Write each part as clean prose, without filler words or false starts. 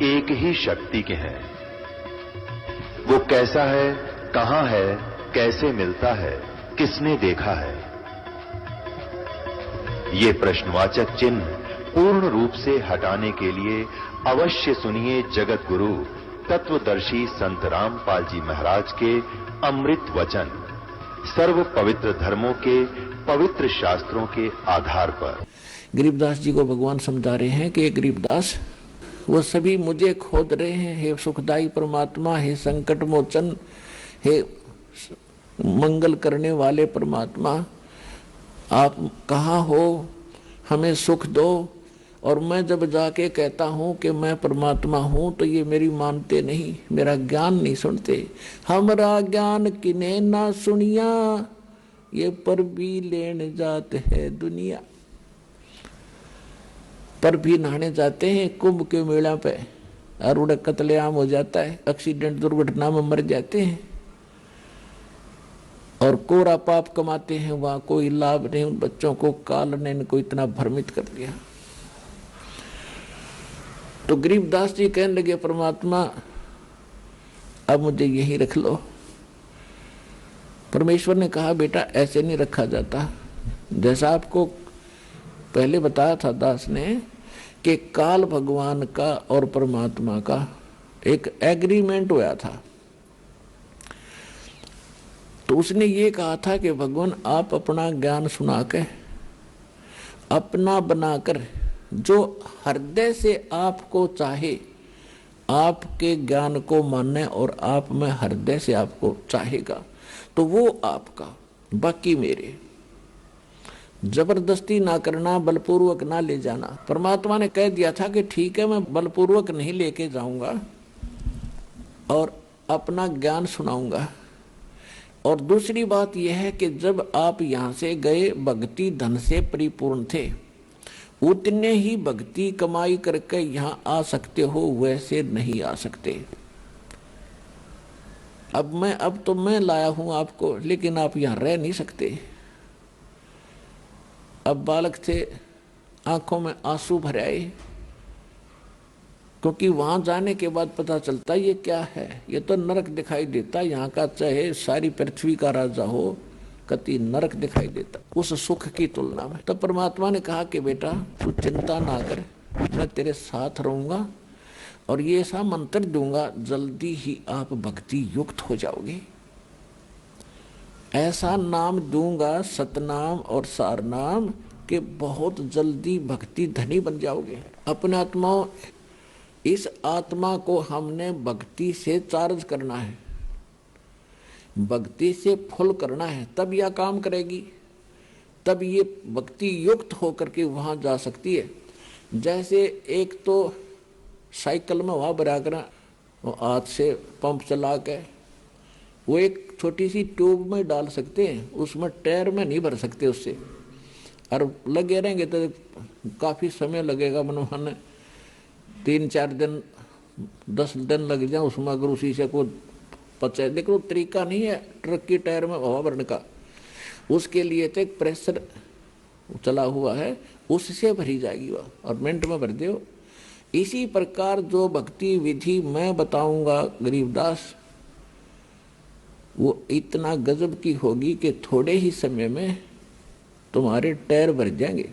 एक ही शक्ति के हैं। वो कैसा है, कहां है, कैसे मिलता है, किसने देखा है? ये प्रश्नवाचक चिन्ह पूर्ण रूप से हटाने के लिए अवश्य सुनिए जगत गुरु तत्वदर्शी संत रामपाल जी महाराज के अमृत वचन, सर्व पवित्र धर्मों के पवित्र शास्त्रों के आधार पर। गरीबदास जी को भगवान समझा रहे हैं कि गरीबदास, वो सभी मुझे खोद रहे हैं। हे सुखदाई परमात्मा, हे संकट मोचन, हे मंगल करने वाले परमात्मा, आप कहाँ हो, हमें सुख दो। और मैं जब जाके कहता हूँ कि मैं परमात्मा हूँ तो ये मेरी मानते नहीं, मेरा ज्ञान नहीं सुनते। हमारा ज्ञान किने ना सुनिया, ये पर भी लेने जाते है दुनिया। पर भी नहाने जाते हैं कुंभ के मेला पे और उड़े कत्लेआम हो जाता है, एक्सीडेंट दुर्घटना में मर जाते हैं और कोरा पाप कमाते हैं। वहां कोई लाभ नहीं। उन बच्चों को काल ने इनको इतना भ्रमित कर दिया। तो गरीबदास जी कहने लगे, परमात्मा अब मुझे यही रख लो। परमेश्वर ने कहा, बेटा ऐसे नहीं रखा जाता। जैसा आपको पहले बताया था दास ने कि काल भगवान का और परमात्मा का एक एग्रीमेंट हुआ था। तो उसने ये कहा था कि भगवान आप अपना ज्ञान सुना के अपना बनाकर जो हृदय से आपको चाहे, आपके ज्ञान को माने और आप में हृदय से आपको चाहेगा तो वो आपका, बाकी मेरे। जबरदस्ती ना करना, बलपूर्वक ना ले जाना। परमात्मा ने कह दिया था कि ठीक है मैं बलपूर्वक नहीं लेके जाऊंगा और अपना ज्ञान सुनाऊंगा। और दूसरी बात यह है कि जब आप यहां से गए भक्ति धन से परिपूर्ण थे, उतने ही भक्ति कमाई करके यहां आ सकते हो, वैसे नहीं आ सकते। अब तो मैं लाया हूं आपको, लेकिन आप यहां रह नहीं सकते। अब बालक थे, आंखों में आंसू भर आए, क्योंकि वहां जाने के बाद पता चलता ये क्या है। ये तो नरक दिखाई देता। यहाँ का चाहे सारी पृथ्वी का राजा हो, कति नरक दिखाई देता उस सुख की तुलना में। तब परमात्मा ने कहा कि बेटा तू चिंता ना कर, मैं तेरे साथ रहूंगा और ये ऐसा मंत्र दूंगा, जल्दी ही आप भक्ति युक्त हो जाओगे। ऐसा नाम दूंगा, सतनाम और सारनाम, कि बहुत जल्दी भक्ति धनी बन जाओगे। अपने आत्माओं, इस आत्मा को हमने भक्ति से चार्ज करना है, भक्ति से फुल करना है, तब यह काम करेगी, तब ये भक्ति युक्त होकर के वहां जा सकती है। जैसे एक तो साइकिल में हवा भरा कर हाथ से पंप चला के वो एक छोटी सी ट्यूब में डाल सकते हैं, उसमें टायर में नहीं भर सकते उससे, और लगे रहेंगे तो काफी समय लगेगा। मनोहन 3-4 दिन 10 दिन लग जाए उसमें, अगर उसी से को पचा। देखो वो तरीका नहीं है ट्रक की टायर में हवा भरने का। उसके लिए तो एक प्रेशर चला हुआ है, उससे भरी जाएगी वह, और मिनट में भर दो। इसी प्रकार जो भक्ति विधि मैं बताऊंगा गरीबदास, वो इतना गजब की होगी कि थोड़े ही समय में तुम्हारे टायर भर जाएंगे,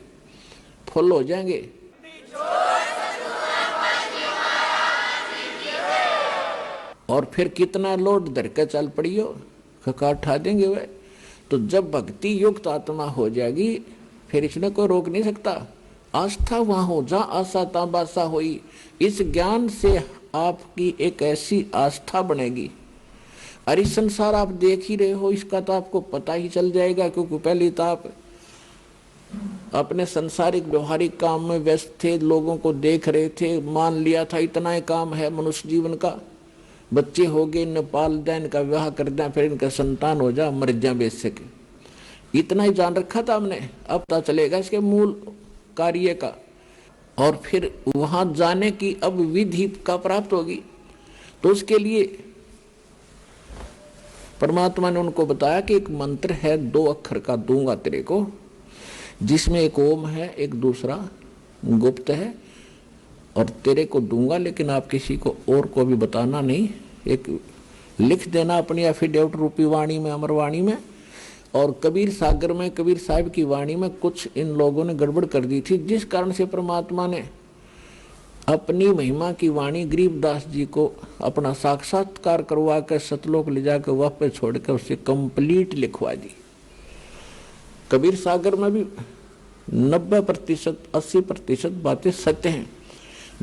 फुल हो जाएंगे। और फिर कितना लोड धर के चल पड़ियो, खका उठा देंगे वे। तो जब भक्ति युक्त आत्मा हो जाएगी, फिर इसने कोई रोक नहीं सकता। आस्था वहां हो जहां आशा ता बासा होई। इस ज्ञान से आपकी एक ऐसी आस्था बनेगी, और इस संसार आप देख ही रहे हो, इसका तो आपको पता ही चल जाएगा। क्योंकि पहले तो आप अपने संसारिक व्यवहारिक काम में व्यस्त थे, लोगों को देख रहे थे, मान लिया था इतना ही काम है मनुष्य जीवन का। बच्चे हो गए, इन्हें पाल दें, इनका विवाह कर दें, फिर इनका संतान हो जा, मर जा बेच सके, इतना ही जान रखा था हमने। अब पता चलेगा इसके मूल कार्य का, और फिर वहां जाने की अब विधि का प्राप्त होगी। तो उसके लिए परमात्मा ने उनको बताया कि एक मंत्र है 2 अक्षर का, दूंगा तेरे को, जिसमें एक ओम है, एक दूसरा गुप्त है। और तेरे को दूंगा, लेकिन आप किसी को और को भी बताना नहीं। एक लिख देना अपनी एफिडेविट रूपी वाणी में, अमरवाणी में। और कबीर सागर में कबीर साहब की वाणी में कुछ इन लोगों ने गड़बड़ कर दी थी, जिस कारण से परमात्मा ने अपनी महिमा की वाणी गरीबदास जी को अपना साक्षात्कार करवा कर सतलोक ले जाकर वापस छोड़कर उससे कंप्लीट लिखवा दी। कबीर सागर में भी 90%, 80% बातें सत्य हैं,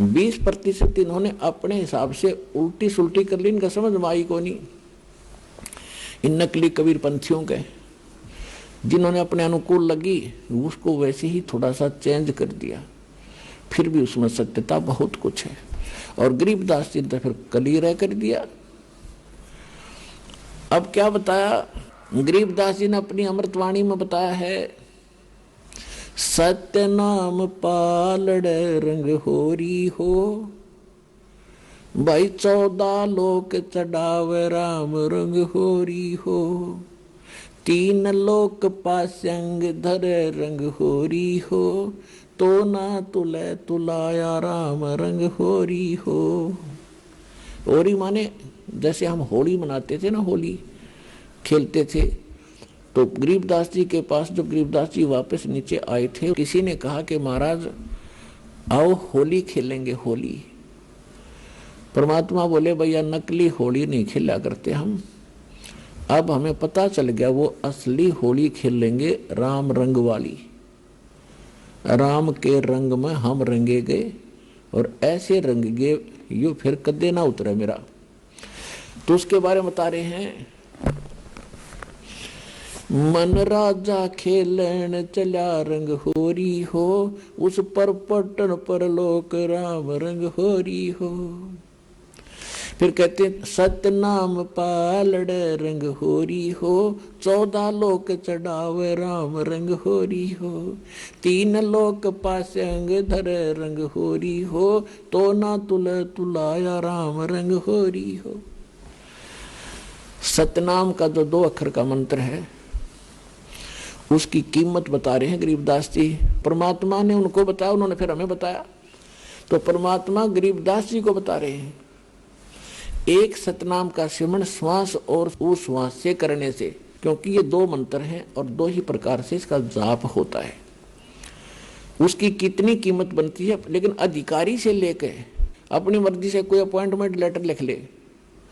20% इन्होंने अपने हिसाब से उल्टी सुल्टी कर ली, इनका समझ में आई को नहीं। इन नकली कबीर पंथियों के जिन्होंने अपने अनुकूल लगी उसको वैसे ही थोड़ा सा चेंज कर दिया, फिर भी उसमें सत्यता बहुत कुछ है। और गरीबदास जी ने फिर कलीरा कर दिया। अब क्या बताया गरीबदास जी ने अपनी अमृतवाणी में बताया है, सत्य नाम पालड़ रंग होरी हो, भाई 14 लोक चढ़ावे राम रंग होरी हो, 3 लोक पासंग धर रंग होरी हो, तो ना तुले तुलाया राम रंग होरी हो। होरी माने जैसे हम होली मनाते थे ना, होली खेलते थे, तो गरीबदास जी के पास जब गरीबदास जी वापस नीचे आए थे, किसी ने कहा कि महाराज आओ होली खेलेंगे, होली। परमात्मा बोले भैया नकली होली नहीं खेला करते हम, अब हमें पता चल गया वो असली होली खेलेंगे, राम रंग वाली। राम के रंग में हम रंगे गए और ऐसे रंग गए यू फिर कदे ना उतरे मेरा। तो उसके बारे में बता रहे हैं, मन राजा खेलन चला रंग होरी हो, उस पर पटन पर लोक राम रंग होरी हो। फिर कहते सत्य नाम पालड़ रंग होरी हो, 14 लोक चढ़ावे राम रंग होरी हो, 3 लोक पासंग धर रंग होरी हो, तो ना तुलाया राम रंग होरी हो। सतनाम का जो 2 अक्षर का मंत्र है उसकी कीमत बता रहे हैं गरीबदास जी। परमात्मा ने उनको बताया, उन्होंने फिर हमें बताया, तो परमात्मा गरीबदास जी को बता रहे हैं एक सतनाम का सिमरण श्वास और उश्वास से करने से, क्योंकि ये 2 मंत्र हैं और 2 ही प्रकार से इसका जाप होता है। उसकी कितनी कीमत बनती है, लेकिन अधिकारी से लेके अपनी मर्जी से कोई अपॉइंटमेंट लेटर लिख ले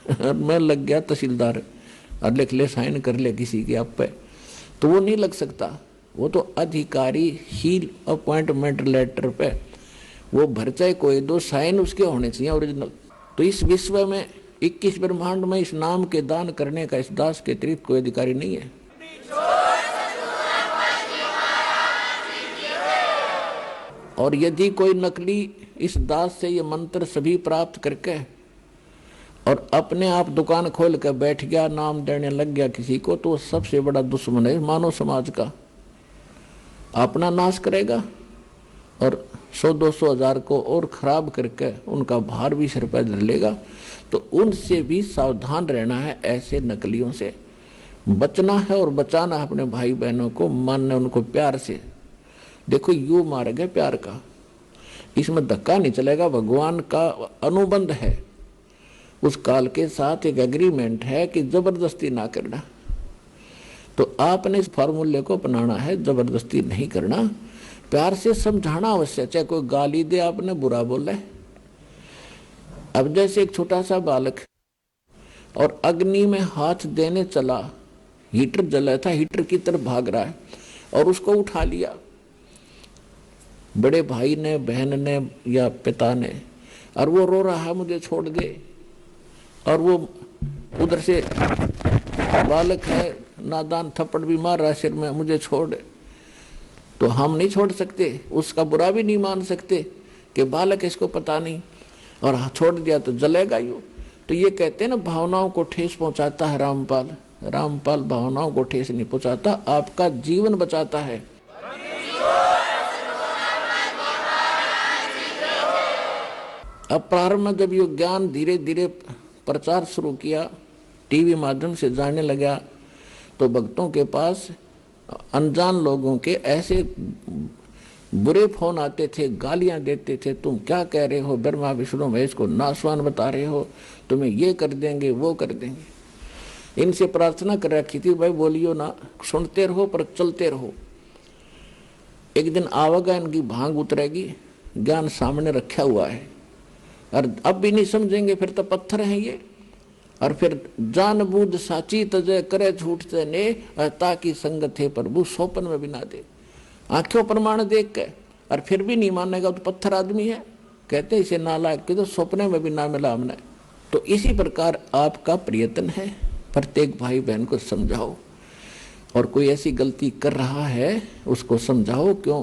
और मैं लग गया तहसीलदार और लिख ले, साइन कर ले किसी के आप पे, तो वो नहीं लग सकता। वो तो अधिकारी ही अपॉइंटमेंट लेटर पे वो भर चाहे कोई, 2 साइन उसके होने चाहिए ओरिजिनल। तो इस विश्व में 21 ब्रह्मांड में इस नाम के दान करने का इस दास के अतिरिक्त कोई अधिकारी नहीं है। और यदि कोई नकली इस दास से ये मंत्र सभी प्राप्त करके और अपने आप दुकान खोल कर बैठ गया, नाम देने लग गया किसी को, तो सबसे बड़ा दुश्मन है मानव समाज का। अपना नाश करेगा और 100-200 हजार को और खराब करके उनका भार भी सिर पर धर लेगा। तो उनसे भी सावधान रहना है, ऐसे नकलियों से बचना है और बचाना है अपने भाई बहनों को, मानना उनको प्यार से। देखो यू मार्ग है प्यार का, इसमें धक्का नहीं चलेगा। भगवान का अनुबंध है, उस काल के साथ एक एग्रीमेंट है कि जबरदस्ती ना करना। तो आपने इस फॉर्मूले को अपनाना है, जबरदस्ती नहीं करना, प्यार से समझाना अवश्य। चाहे कोई गाली दे, आपने बुरा बोला है। अब जैसे एक छोटा सा बालक और अग्नि में हाथ देने चला, हीटर जला था, हीटर की तरफ भाग रहा है और उसको उठा लिया बड़े भाई ने, बहन ने या पिता ने, और वो रो रहा है मुझे छोड़ दे, और वो उधर से बालक है नादान थप्पड़ भी मार रहा सिर में, मुझे छोड़। तो हम नहीं छोड़ सकते, उसका बुरा भी नहीं मान सकते कि बालक इसको पता नहीं और छोड़ दिया तो जलेगा यूं। तो ये कहते हैं ना, भावनाओं को ठेस पहुंचाता है रामपाल। रामपाल भावनाओं को ठेस नहीं पहुंचाता, आपका जीवन बचाता है। अब प्रारंभ में जब ये ज्ञान धीरे धीरे प्रचार शुरू किया, टीवी माध्यम से जाने लगा, तो भक्तों के पास अनजान लोगों के ऐसे बुरे फोन आते थे, गालियां देते थे, तुम क्या कह रहे हो, ब्रह्मा विष्णु महेश को नासवान बता रहे हो, तुम्हें ये कर देंगे वो कर देंगे। इनसे प्रार्थना कर रखी थी, भाई बोलियो ना, सुनते रहो पर चलते रहो। एक दिन आवेगा, इनकी भांग उतरेगी, ज्ञान सामने रखा हुआ है और अब भी नहीं समझेंगे, फिर तो पत्थर हैं ये। और फिर जान बूझ साची तजय करे झूठ से ने, ताकि संगत है प्रभु सोपन में भी ना दे। आंखों प्रमाण देख के और फिर भी नहीं मानेगा तो पत्थर आदमी है, कहते इसे नालायक के तो सपने में भी ना मिला हमने। तो इसी प्रकार आपका प्रयत्न है, प्रत्येक भाई बहन को समझाओ, और कोई ऐसी गलती कर रहा है उसको समझाओ, क्यों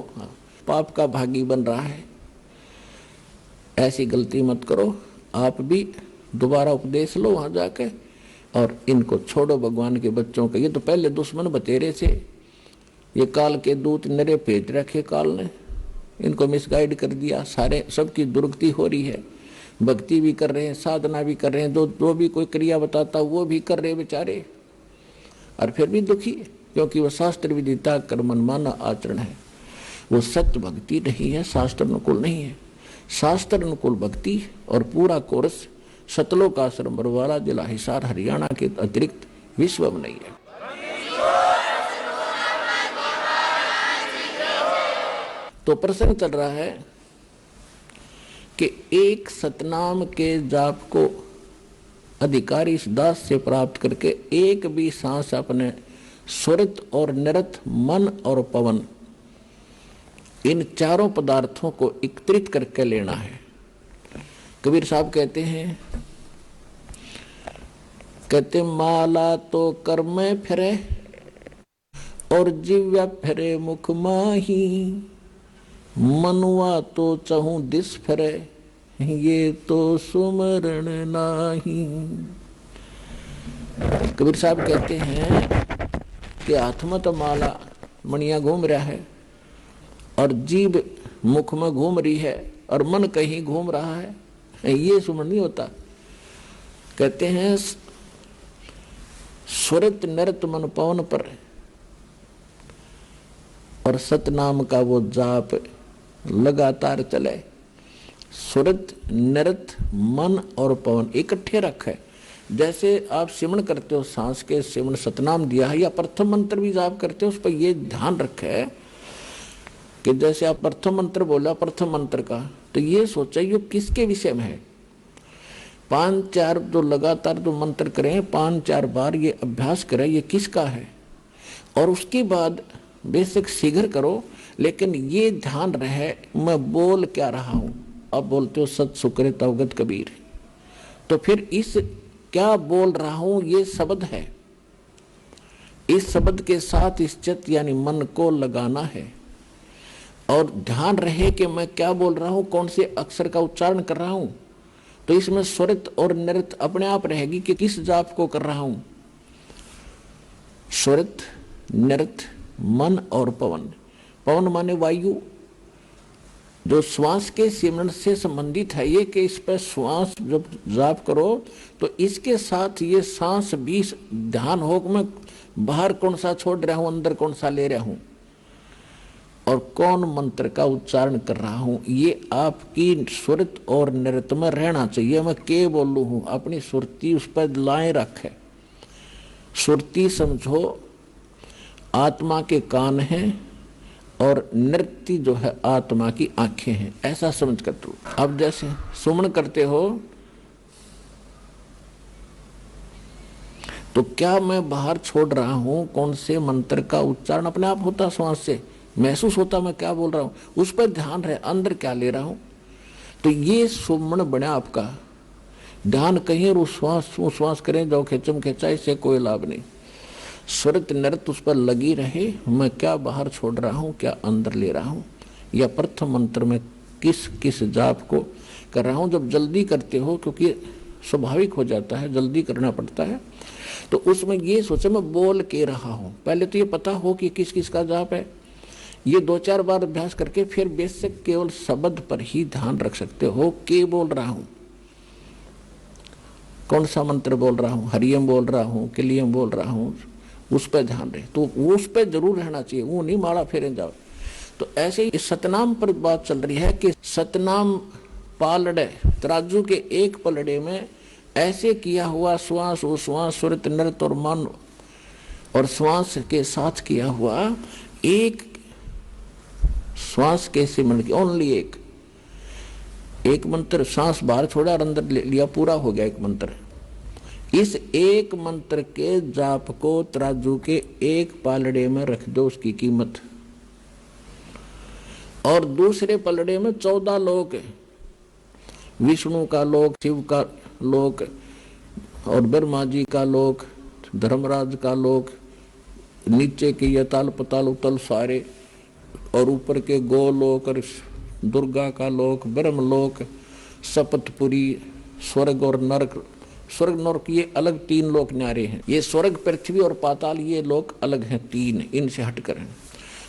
पाप का भागी बन रहा है, ऐसी गलती मत करो। आप भी दोबारा उपदेश लो वहां जाके, और इनको छोड़ो भगवान के बच्चों के। ये तो पहले दुश्मन बतेरे थे, ये काल के दूत नरे भेज रखे काल ने, इनको मिसगाइड कर दिया, सारे सबकी दुर्गति हो रही है, भक्ति भी कर रहे हैं, साधना भी कर रहे हैं, जो भी कोई क्रिया बताता वो भी कर रहे बेचारे, और फिर भी दुखी, क्योंकि वो शास्त्र विदिता कर्मन माना आचरण है, वो सत्य भक्ति नहीं है, शास्त्र अनुकूल नहीं है। शास्त्र अनुकूल भक्ति और पूरा कोर्स सतलोक आश्रम बरवाला जिला हिसार हरियाणा के अतिरिक्त विश्व में नहीं है। तो प्रश्न चल रहा है कि एक सतनाम के जाप को अधिकारी इस दास से प्राप्त करके एक भी सांस अपने स्वरित और निरत मन और पवन इन चारों पदार्थों को एकत्रित करके लेना है। कबीर साहब कहते हैं, माला तो कर में फिरे और जिव्या फिरे मुख माही, मनुआ तो चहूं दिस फिरे, ये तो सुमरण नाही। कबीर साहब कहते हैं कि हाथ में तो माला मणिया घूम रहा है और जीभ मुख में घूम रही है और मन कहीं घूम रहा है, ये सुमरण नहीं होता। कहते हैं स्वरित नृत मन पवन पर और सतनाम का वो जाप लगातार चले। सुरत नृत मन और पवन इकट्ठे रखे। जैसे आप सिमरण करते हो, सांस के सिमरण सतनाम दिया है, या प्रथम मंत्र भी जाप करते हो, उस पर ये ध्यान रखे कि जैसे आप प्रथम मंत्र बोला, प्रथम मंत्र का, तो ये सोचा ये किसके विषय में है। 5-4 जो लगातार जो मंत्र करें, 5-4 बार ये अभ्यास करें, ये किसका है। और उसके बाद बेशक शीघ्र करो, लेकिन ये ध्यान रहे मैं बोल क्या रहा हूं। अब बोलते हो सत सुकृत अवगत कबीर, तो फिर इस क्या बोल रहा हूं ये शब्द है, इस शब्द के साथ इस चित्त यानी मन को लगाना है, और ध्यान रहे कि मैं क्या बोल रहा हूं, कौन से अक्षर का उच्चारण कर रहा हूं। तो इसमें स्वरित और नृत अपने आप रहेगी कि किस जाप को कर रहा हूं। स्वरित नृत मन और पवन। पवन माने वायु, जो श्वास के सिमरण से संबंधित है, ये कि इस पर श्वास जब जाप करो तो इसके साथ ये सांस भी ध्यान हो कि मैं बाहर कौन सा छोड़ रहा हूं, अंदर कौन सा ले रहा हूं, और कौन मंत्र का उच्चारण कर रहा हूं। ये आपकी सुरत और नृत्य में रहना चाहिए। मैं के बोलू हूं, अपनी सुरती उस पर लाए रखे। सुरती समझो आत्मा के कान हैं और नृत्य जो है आत्मा की आंखें हैं, ऐसा समझ कर तू। अब जैसे सुमन करते हो तो क्या मैं बाहर छोड़ रहा हूं, कौन से मंत्र का उच्चारण अपने आप होता, श्वास से महसूस होता मैं क्या बोल रहा हूं, उस पर ध्यान रहे, अंदर क्या ले रहा हूं। तो ये सुमन बना आपका ध्यान कहीं और श्वास करें जो खेचम खेचा, इससे कोई लाभ नहीं। स्वरित नृत्य उस पर लगी रहे, मैं क्या बाहर छोड़ रहा हूं, क्या अंदर ले रहा हूं, या प्रथम मंत्र में किस किस जाप को कर रहा हूं। जब जल्दी करते हो, क्योंकि स्वाभाविक हो जाता है, जल्दी करना पड़ता है, तो उसमें ये सोचे मैं बोल के रहा हूं। पहले तो ये पता हो कि किस किस का जाप है। ये 2-4 बार अभ्यास करके फिर बेसिक केवल शब्द पर ही ध्यान रख सकते हो। के बोल रहा हूं, कौन सा मंत्र बोल रहा हूं, हरियम बोल रहा हूं, किलियम बोल रहा हूं, उस पर ध्यान रहे। तो उस पर जरूर रहना चाहिए, वो नहीं माला फेरे जाओ। तो ऐसे ही सतनाम पर बात चल रही है कि सतनाम पालड़े, तराजू के एक पलड़े में ऐसे किया हुआ श्वास उश्वास सुरत नृत और मन और श्वास के साथ किया हुआ एक श्वास के सिमरन की, ओनली एक मंत्र, सांस बाहर छोड़ा और अंदर ले लिया, पूरा हो गया एक मंत्र। इस एक मंत्र के जाप को तराजू के एक पालड़े में रख दो, उसकी कीमत। और दूसरे पलड़े में 14 लोक, विष्णु का लोक, शिव का लोक और ब्रह्मा जी का लोक, धर्मराज का लोक, नीचे के यताल पताल उतल सारे, और ऊपर के गोलोक और दुर्गा का लोक, ब्रह्मलोक, सपतपुरी, स्वर्ग और नरक। स्वर्ग नरक ये अलग 3 लोक न्यारे हैं। ये स्वर्ग, पृथ्वी और पाताल ये लोक अलग हैं 3, इनसे हटकर हैं।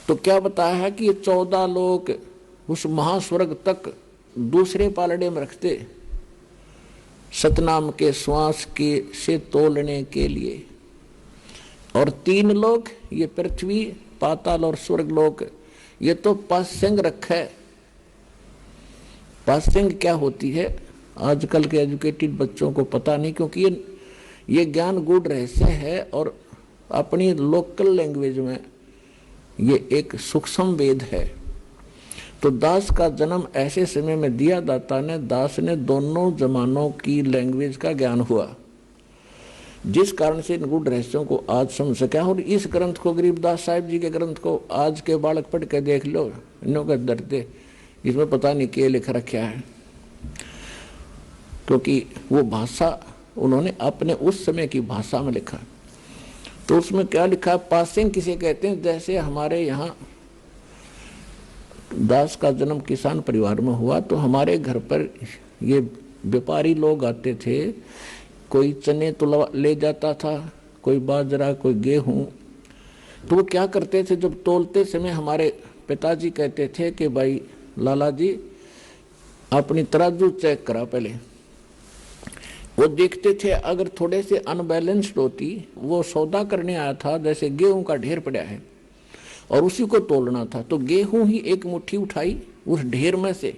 तो क्या बताया है कि ये 14 लोक उस महास्वर्ग तक दूसरे पालड़े में रखते सतनाम के श्वास के से तोलने के लिए। और 3 लोक ये पृथ्वी, पाताल और स्वर्ग लोक, ये तो पास्यंग रखे। पास्यंग क्या होती है आजकल के एजुकेटेड बच्चों को पता नहीं, क्योंकि ये ज्ञान गूढ़ रहस्य है और अपनी लोकल लैंग्वेज में ये एक सूक्ष्म वेद है। तो दास का जन्म ऐसे समय में दिया दाता ने, दास ने दोनों जमानों की लैंग्वेज का ज्ञान हुआ, जिस कारण से इन गूढ़ रहस्यों को आज समझ सका। और इस ग्रंथ को, गरीबदास साहिब जी के ग्रंथ को आज के बालक पढ़ के देख लो, इन्हों का डरते इसमें पता नहीं क्या लिख रखा है, क्योंकि वो भाषा उन्होंने अपने उस समय की भाषा में लिखा। तो उसमें क्या लिखा, पासिंग किसे कहते हैं। जैसे हमारे यहाँ दास का जन्म किसान परिवार में हुआ, तो हमारे घर पर ये व्यापारी लोग आते थे, कोई चने तो ले जाता था, कोई बाजरा, कोई गेहूं। तो वो क्या करते थे, जब तोलते समय हमारे पिताजी कहते थे कि भाई लाला जी अपनी तराजू चेक करा पहले। वो देखते थे अगर थोड़े से अनबैलेंस्ड होती, वो सौदा करने आया था, जैसे गेहूं का ढेर पड़ा है और उसी को तोलना था, तो गेहूं ही एक मुट्ठी उठाई उस ढेर में से,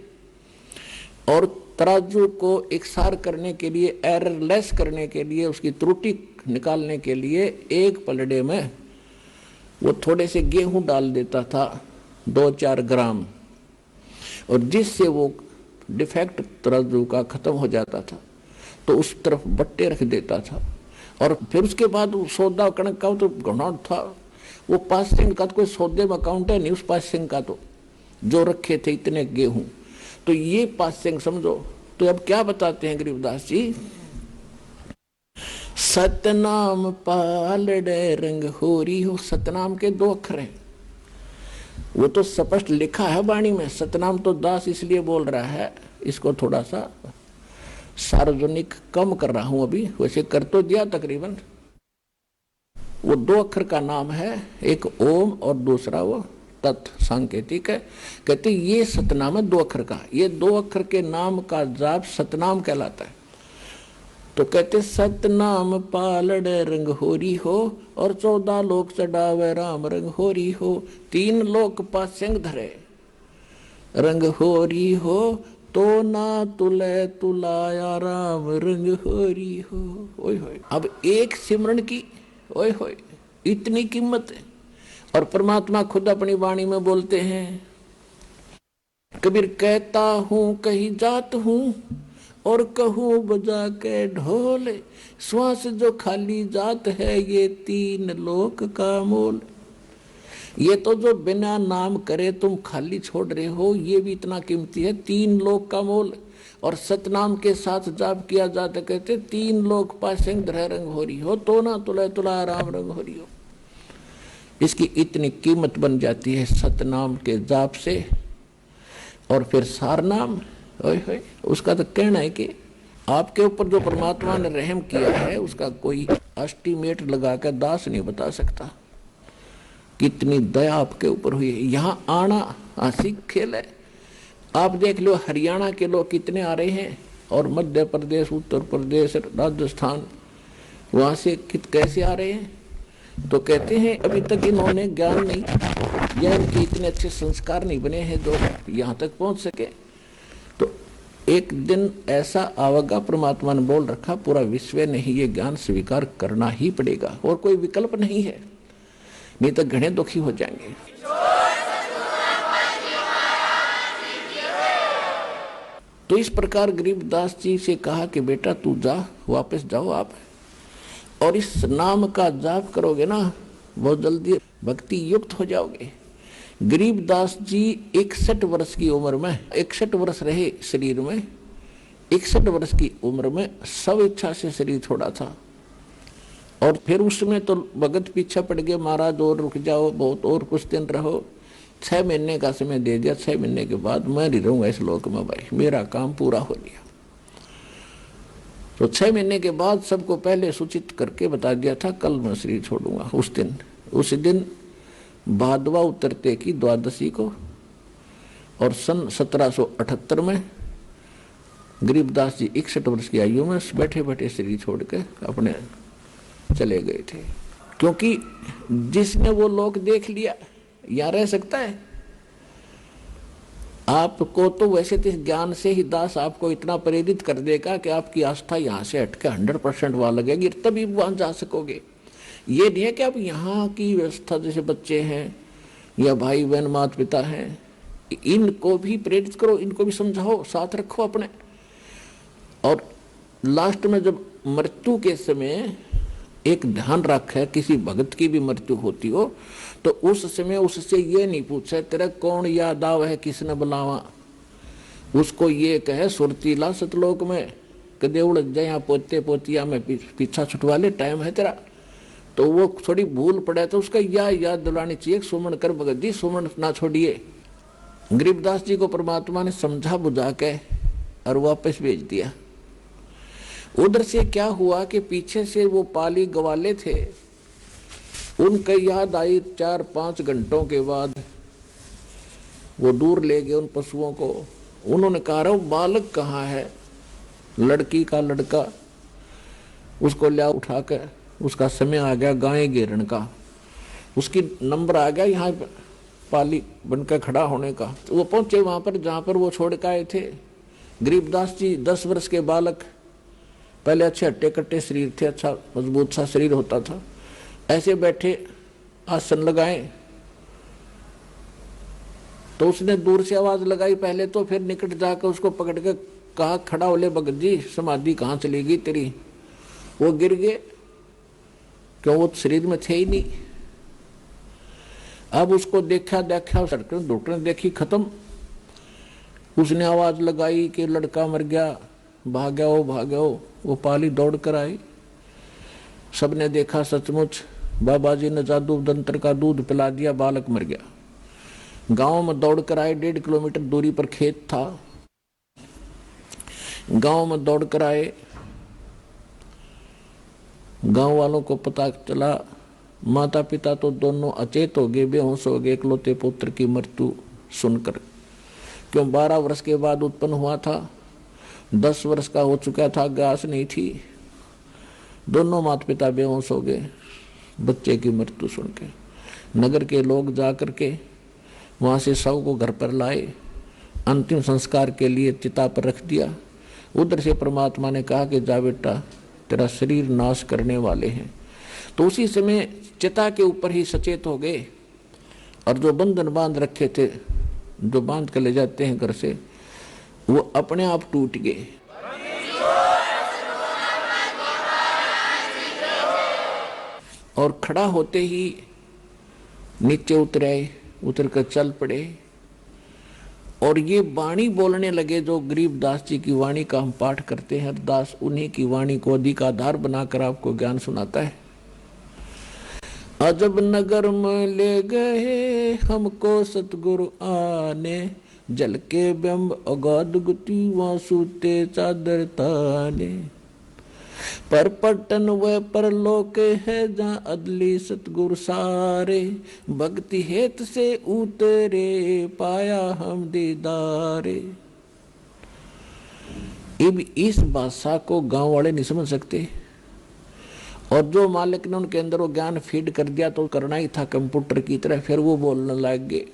और तराजू को एकसार करने के लिए, एररलेस करने के लिए, उसकी त्रुटि निकालने के लिए एक पलड़े में वो थोड़े से गेहूं डाल देता था, 2-4 ग्राम, और जिससे वो डिफेक्ट तराजू का खत्म हो जाता था। तो उस तरफ बट्टे रख देता था। और फिर उसके बाद सौदा कणक का तो घनाट था, वो 5 सिंह का तो कोई सौदे में अकाउंट है नहीं उस 5 सिंह का, तो जो रखे थे इतने गेहूं, तो ये 5 सिंह समझो। तो अब क्या बताते हैं गरीबदास जी, सतनाम पालड़े रंग होरी हो। सतनाम के 2 अक्षर हैं, वो तो स्पष्ट लिखा है वाणी में। सतनाम तो दास इसलिए बोल रहा है, इसको थोड़ा सा सार्वजनिक कम कर रहा हूं अभी, वैसे कर तो दिया तकरीबन। वो 2 अक्षर का नाम है, एक ओम और दूसरा वो तत् सांकेतिक है। कहते ये सतनाम है 2 अक्षर का, ये 2 अक्षर के नाम का जाप सतनाम कहलाता है। तो कहते सतनाम पालड़े रंग होरी हो, और 14 लोक चढ़ावे राम रंग होरी हो। 3 लोक पास्यंग धरे रंग होरी हो, तो ना तुले तुलाया राम रंग होरी हो। ओए होए, अब एक सिमरन की ओए होए इतनी कीमत है। और परमात्मा खुद अपनी वाणी में बोलते हैं, कबीर कहता हूं कहीं जात हूं और कहूं बजा के ढोल, श्वास जो खाली जात है ये 3 लोक का मोल। ये तो जो बिना नाम करे तुम खाली छोड़ रहे हो, ये भी इतना कीमती है, 3 लोक का मोल। और सतनाम के साथ जाप किया जाता, कहते 3 लोक पासिंग धरे रंग हो रही हो, तो ना तुला तुला राम रंग हो रही हो। इसकी इतनी कीमत बन जाती है सतनाम के जाप से। और फिर सारनाम, उसका तो कहना है कि आपके ऊपर जो परमात्मा ने रहम किया है उसका कोई एस्टीमेट लगा कर दास नहीं बता सकता, कितनी दया आपके ऊपर हुई है। यहाँ आना हंसी खेल है। आप देख लो हरियाणा के लोग कितने आ रहे हैं, और मध्य प्रदेश, उत्तर प्रदेश, राजस्थान, वहाँ से कैसे आ रहे हैं। तो कहते हैं अभी तक इन्होंने ज्ञान नहीं या इनके इतने अच्छे संस्कार नहीं बने हैं जो यहाँ तक पहुंच सके। तो एक दिन ऐसा आवेगा, परमात्मा ने बोल रखा पूरा विश्व ने ही ये ज्ञान स्वीकार करना ही पड़ेगा और कोई विकल्प नहीं है, नहीं तो घने दुखी हो जाएंगे। तो इस प्रकार गरीबदास जी से कहा कि बेटा तू जा, वापस जाओ आप, और इस नाम का जाप करोगे ना बहुत जल्दी भक्ति युक्त हो जाओगे। गरीबदास जी 61 वर्ष की उम्र में, 61 वर्ष रहे शरीर में, 61 वर्ष की उम्र में सब इच्छा से शरीर छोड़ा था। और फिर उसमें तो भगत पीछे पड़ गए, महाराज और रुक जाओ, बहुत और कुछ दिन रहो। 6 महीने का समय दे दिया, 6 महीने के बाद मैं नहीं रहूंगा इस लोक में भाई, मेरा काम पूरा हो गया। तो 6 महीने के बाद सबको पहले सूचित करके बता दिया था कल मैं शरीर छोड़ूंगा। उस दिन भादवा उतरते की द्वादशी को और सन 1778 में गरीबदास जी 61 वर्ष की आयु में बैठे बैठे शरीर छोड़ के अपने चले गए थे। क्योंकि जिसने वो लोग देख लिया यहाँ रह सकता है। आपको तो वैसे तो ज्ञान से ही दास आपको इतना प्रेरित कर देगा कि आपकी आस्था यहाँ से हटके 100% वहां लगेगी, तभी वहां जा सकोगे। ये नहीं है कि आप यहाँ की व्यवस्था, जैसे बच्चे हैं या भाई बहन माता पिता हैं, इनको भी प्रेरित करो, इनको भी समझाओ, साथ रखो अपने। और लास्ट में जब मृत्यु के समय एक ध्यान रखे, किसी भगत की भी मृत्यु होती हो तो उस समय उससे ये नहीं पूछे तेरा कौन याद आव है, किसने बुलावा, उसको ये कहे सुरतीला सतलोक में कदे उड़ जाए, पोते पोतिया में पीछा छुटवा ले, टाइम है तेरा। तो वो थोड़ी भूल पड़े तो उसका याद दिलानी चाहिए, सुमन कर भगत जी, सुमन ना छोड़िए। गरीबदास जी को परमात्मा ने समझा बुझा के और वापस भेज दिया। उधर से क्या हुआ कि पीछे से वो पाली गवाले थे, उनका याद आई 4-5 घंटों के बाद। वो दूर ले गए उन पशुओं को। उन्होंने कहा रहा बालक कहाँ है, लड़की का लड़का, उसको लिया उठा कर, उसका समय आ गया गाय घेरन का, उसकी नंबर आ गया यहाँ पाली बनकर खड़ा होने का। तो वो पहुंचे वहां पर जहां पर वो छोड़ के आए थे। गरीबदास जी 10 वर्ष के बालक, पहले अच्छे हट्टे कट्टे शरीर थे, अच्छा मजबूत सा शरीर होता था, ऐसे बैठे आसन लगाए। तो उसने दूर से आवाज लगाई पहले तो, फिर निकट जाकर उसको पकड़ के कहा खड़ा हो ले भगत जी, समाधि कहाँ चली गई तेरी। वो गिर गए, क्यों वो शरीर में थे ही नहीं। अब उसको देखा सड़क डॉक्टर ने देखी, खत्म। उसने आवाज लगाई कि लड़का मर गया, भाग्यो। वो पाली दौड़ कर आई, सबने देखा सचमुच बाबा जी ने जादू दंत्र का दूध पिला दिया, बालक मर गया। गांव में दौड़ कर आए, 1.5 किलोमीटर दूरी पर खेत था, गांव में दौड़ कर आए। गांव वालों को पता चला, माता पिता तो दोनों अचेत हो गए, बेहोश हो गए इकलौते पुत्र की मृत्यु सुनकर। क्यों 12 वर्ष के बाद उत्पन्न हुआ था, 10 वर्ष का हो चुका था, गास नहीं थी। दोनों माता पिता बेहोश हो गए बच्चे की मृत्यु सुन के। नगर के लोग जाकर के वहां से शव को घर पर लाए, अंतिम संस्कार के लिए चिता पर रख दिया। उधर से परमात्मा ने कहा कि जा बेटा, तेरा शरीर नाश करने वाले हैं। तो उसी समय चिता के ऊपर ही सचेत हो गए, और जो बंधन बांध रखे थे, जो बांध कर ले जाते हैं घर से, वो अपने आप टूट गए। और खड़ा होते ही नीचे उतर आए, उतर कर चल पड़े, और ये वाणी बोलने लगे जो गरीबदास जी की वाणी का हम पाठ करते हैं। दास उन्हीं की वाणी को अधिक आधार बनाकर आपको ज्ञान सुनाता है। अजब नगर में ले गए हमको सतगुरु आने, जल के बिंब अगाध गुति वासुते चादर ताने, पर पटन व परलोक है जहाँ अदली सतगुरु सारे, भक्ति हेत से उतरे पाया हम दीदारे। इस भाषा को गांव वाले नहीं समझ सकते, और जो मालिक ने उनके अंदर वो ज्ञान फीड कर दिया तो करना ही था कंप्यूटर की तरह, फिर वो बोलने लग गए।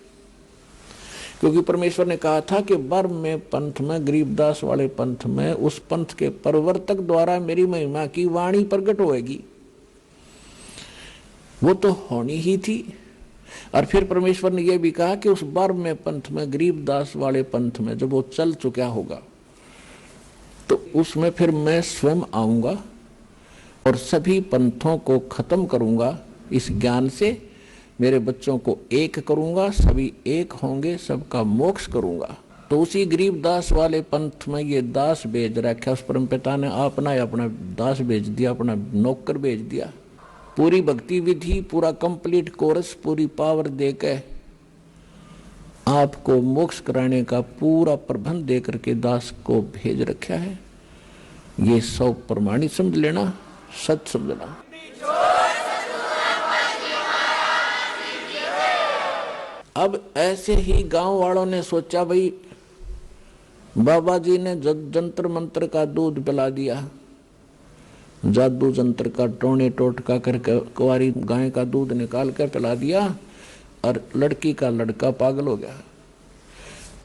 क्योंकि परमेश्वर ने कहा था कि बर्म में पंथ में, गरीबदास वाले पंथ में, उस पंथ के प्रवर्तक द्वारा मेरी महिमा की वाणी प्रकट होएगी। वो तो होनी ही थी। और फिर परमेश्वर ने यह भी कहा कि उस बर्म में पंथ में, गरीबदास वाले पंथ में जब वो चल चुका होगा तो उसमें फिर मैं स्वयं आऊंगा और सभी पंथों को खत्म करूंगा। इस ज्ञान से मेरे बच्चों को एक करूंगा, सभी एक होंगे, सबका मोक्ष करूंगा। तो उसी गरीबदास वाले पंथ में ये दास भेज रखा। उस परमपिता ने अपना दास भेज दिया, अपना नौकर भेज दिया। पूरी भक्ति विधि, पूरा कंप्लीट कोर्स, पूरी पावर देकर आपको मोक्ष कराने का पूरा प्रबंध दे करके दास को भेज रखा है। ये 100 प्रमाणित समझ लेना, सच समझना। अब ऐसे ही गांव वालों ने सोचा, भाई बाबा जी ने जंतर मंत्र का दूध पिला दिया, जादू जंत्र का टोने टोटका करके कुंवारी गाय का दूध निकाल कर पिला दिया और लड़की का लड़का पागल हो गया।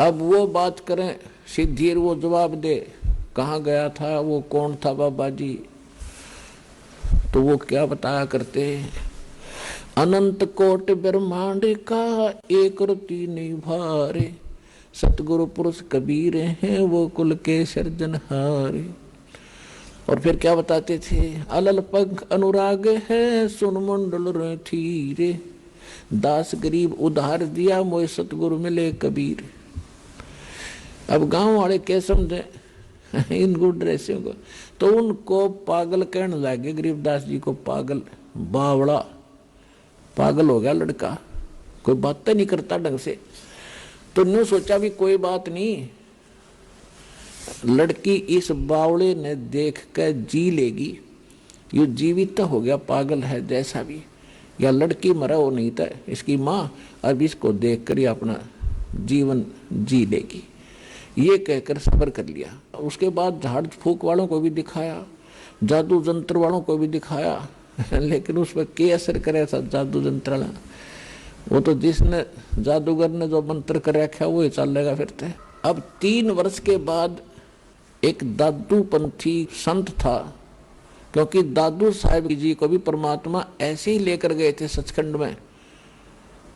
अब वो बात करें सिद्धि, वो जवाब दे कहाँ गया था, वो कौन था बाबा जी, तो वो क्या बताया करते, अनंत कोट ब्रह्मांड का एक रति निभारे, सतगुरु पुरुष कबीर हैं वो कुल के सृजनहारे। और फिर क्या बताते थे, अलल पंख अनुराग है सुन मंडल थीरे, दास गरीब उधार दिया मोय सतगुरु मिले कबीर। अब गांव वाले क्या समझे इन गुड ड्रेसियों को, तो उनको पागल कहने लगे, गरीबदास जी को पागल, बावड़ा, पागल हो गया लड़का, कोई बात नहीं करता ढंग से। तो न्यू सोचा भी कोई बात नहीं, लड़की इस बावड़े ने देख कर जी लेगी, ये जीवित हो गया, पागल है जैसा भी, या लड़की मरा हो नहीं था इसकी माँ, अब इसको देख कर ही अपना जीवन जी लेगी, ये कहकर सब्र कर लिया। उसके बाद झाड़ फूक वालों को भी दिखाया, जादू जंत्र वालों को भी दिखाया, लेकिन उस पर क्या असर करे था जादू जंत्र वाला, वो तो जिसने जादूगर ने जो मंत्र कर रखा वो ही चलेगा फिरते। अब 3 वर्ष के बाद एक दादू पंथी संत था, क्योंकि दादू साहब जी को भी परमात्मा ऐसे ही लेकर गए थे सचखंड में,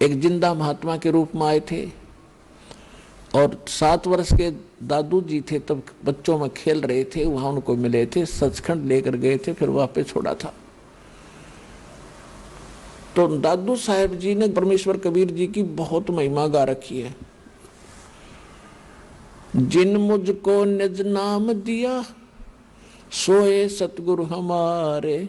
एक जिंदा महात्मा के रूप में आए थे। और 7 वर्ष के दादू जी थे, तब बच्चों में खेल रहे थे, वहां उनको मिले थे, सचखंड लेकर गए थे, फिर वापस छोड़ा था। तो दादू साहब जी ने परमेश्वर कबीर जी की बहुत महिमा गा रखी है। जिन मुझको निज नाम दिया सोए सतगुरु हमारे,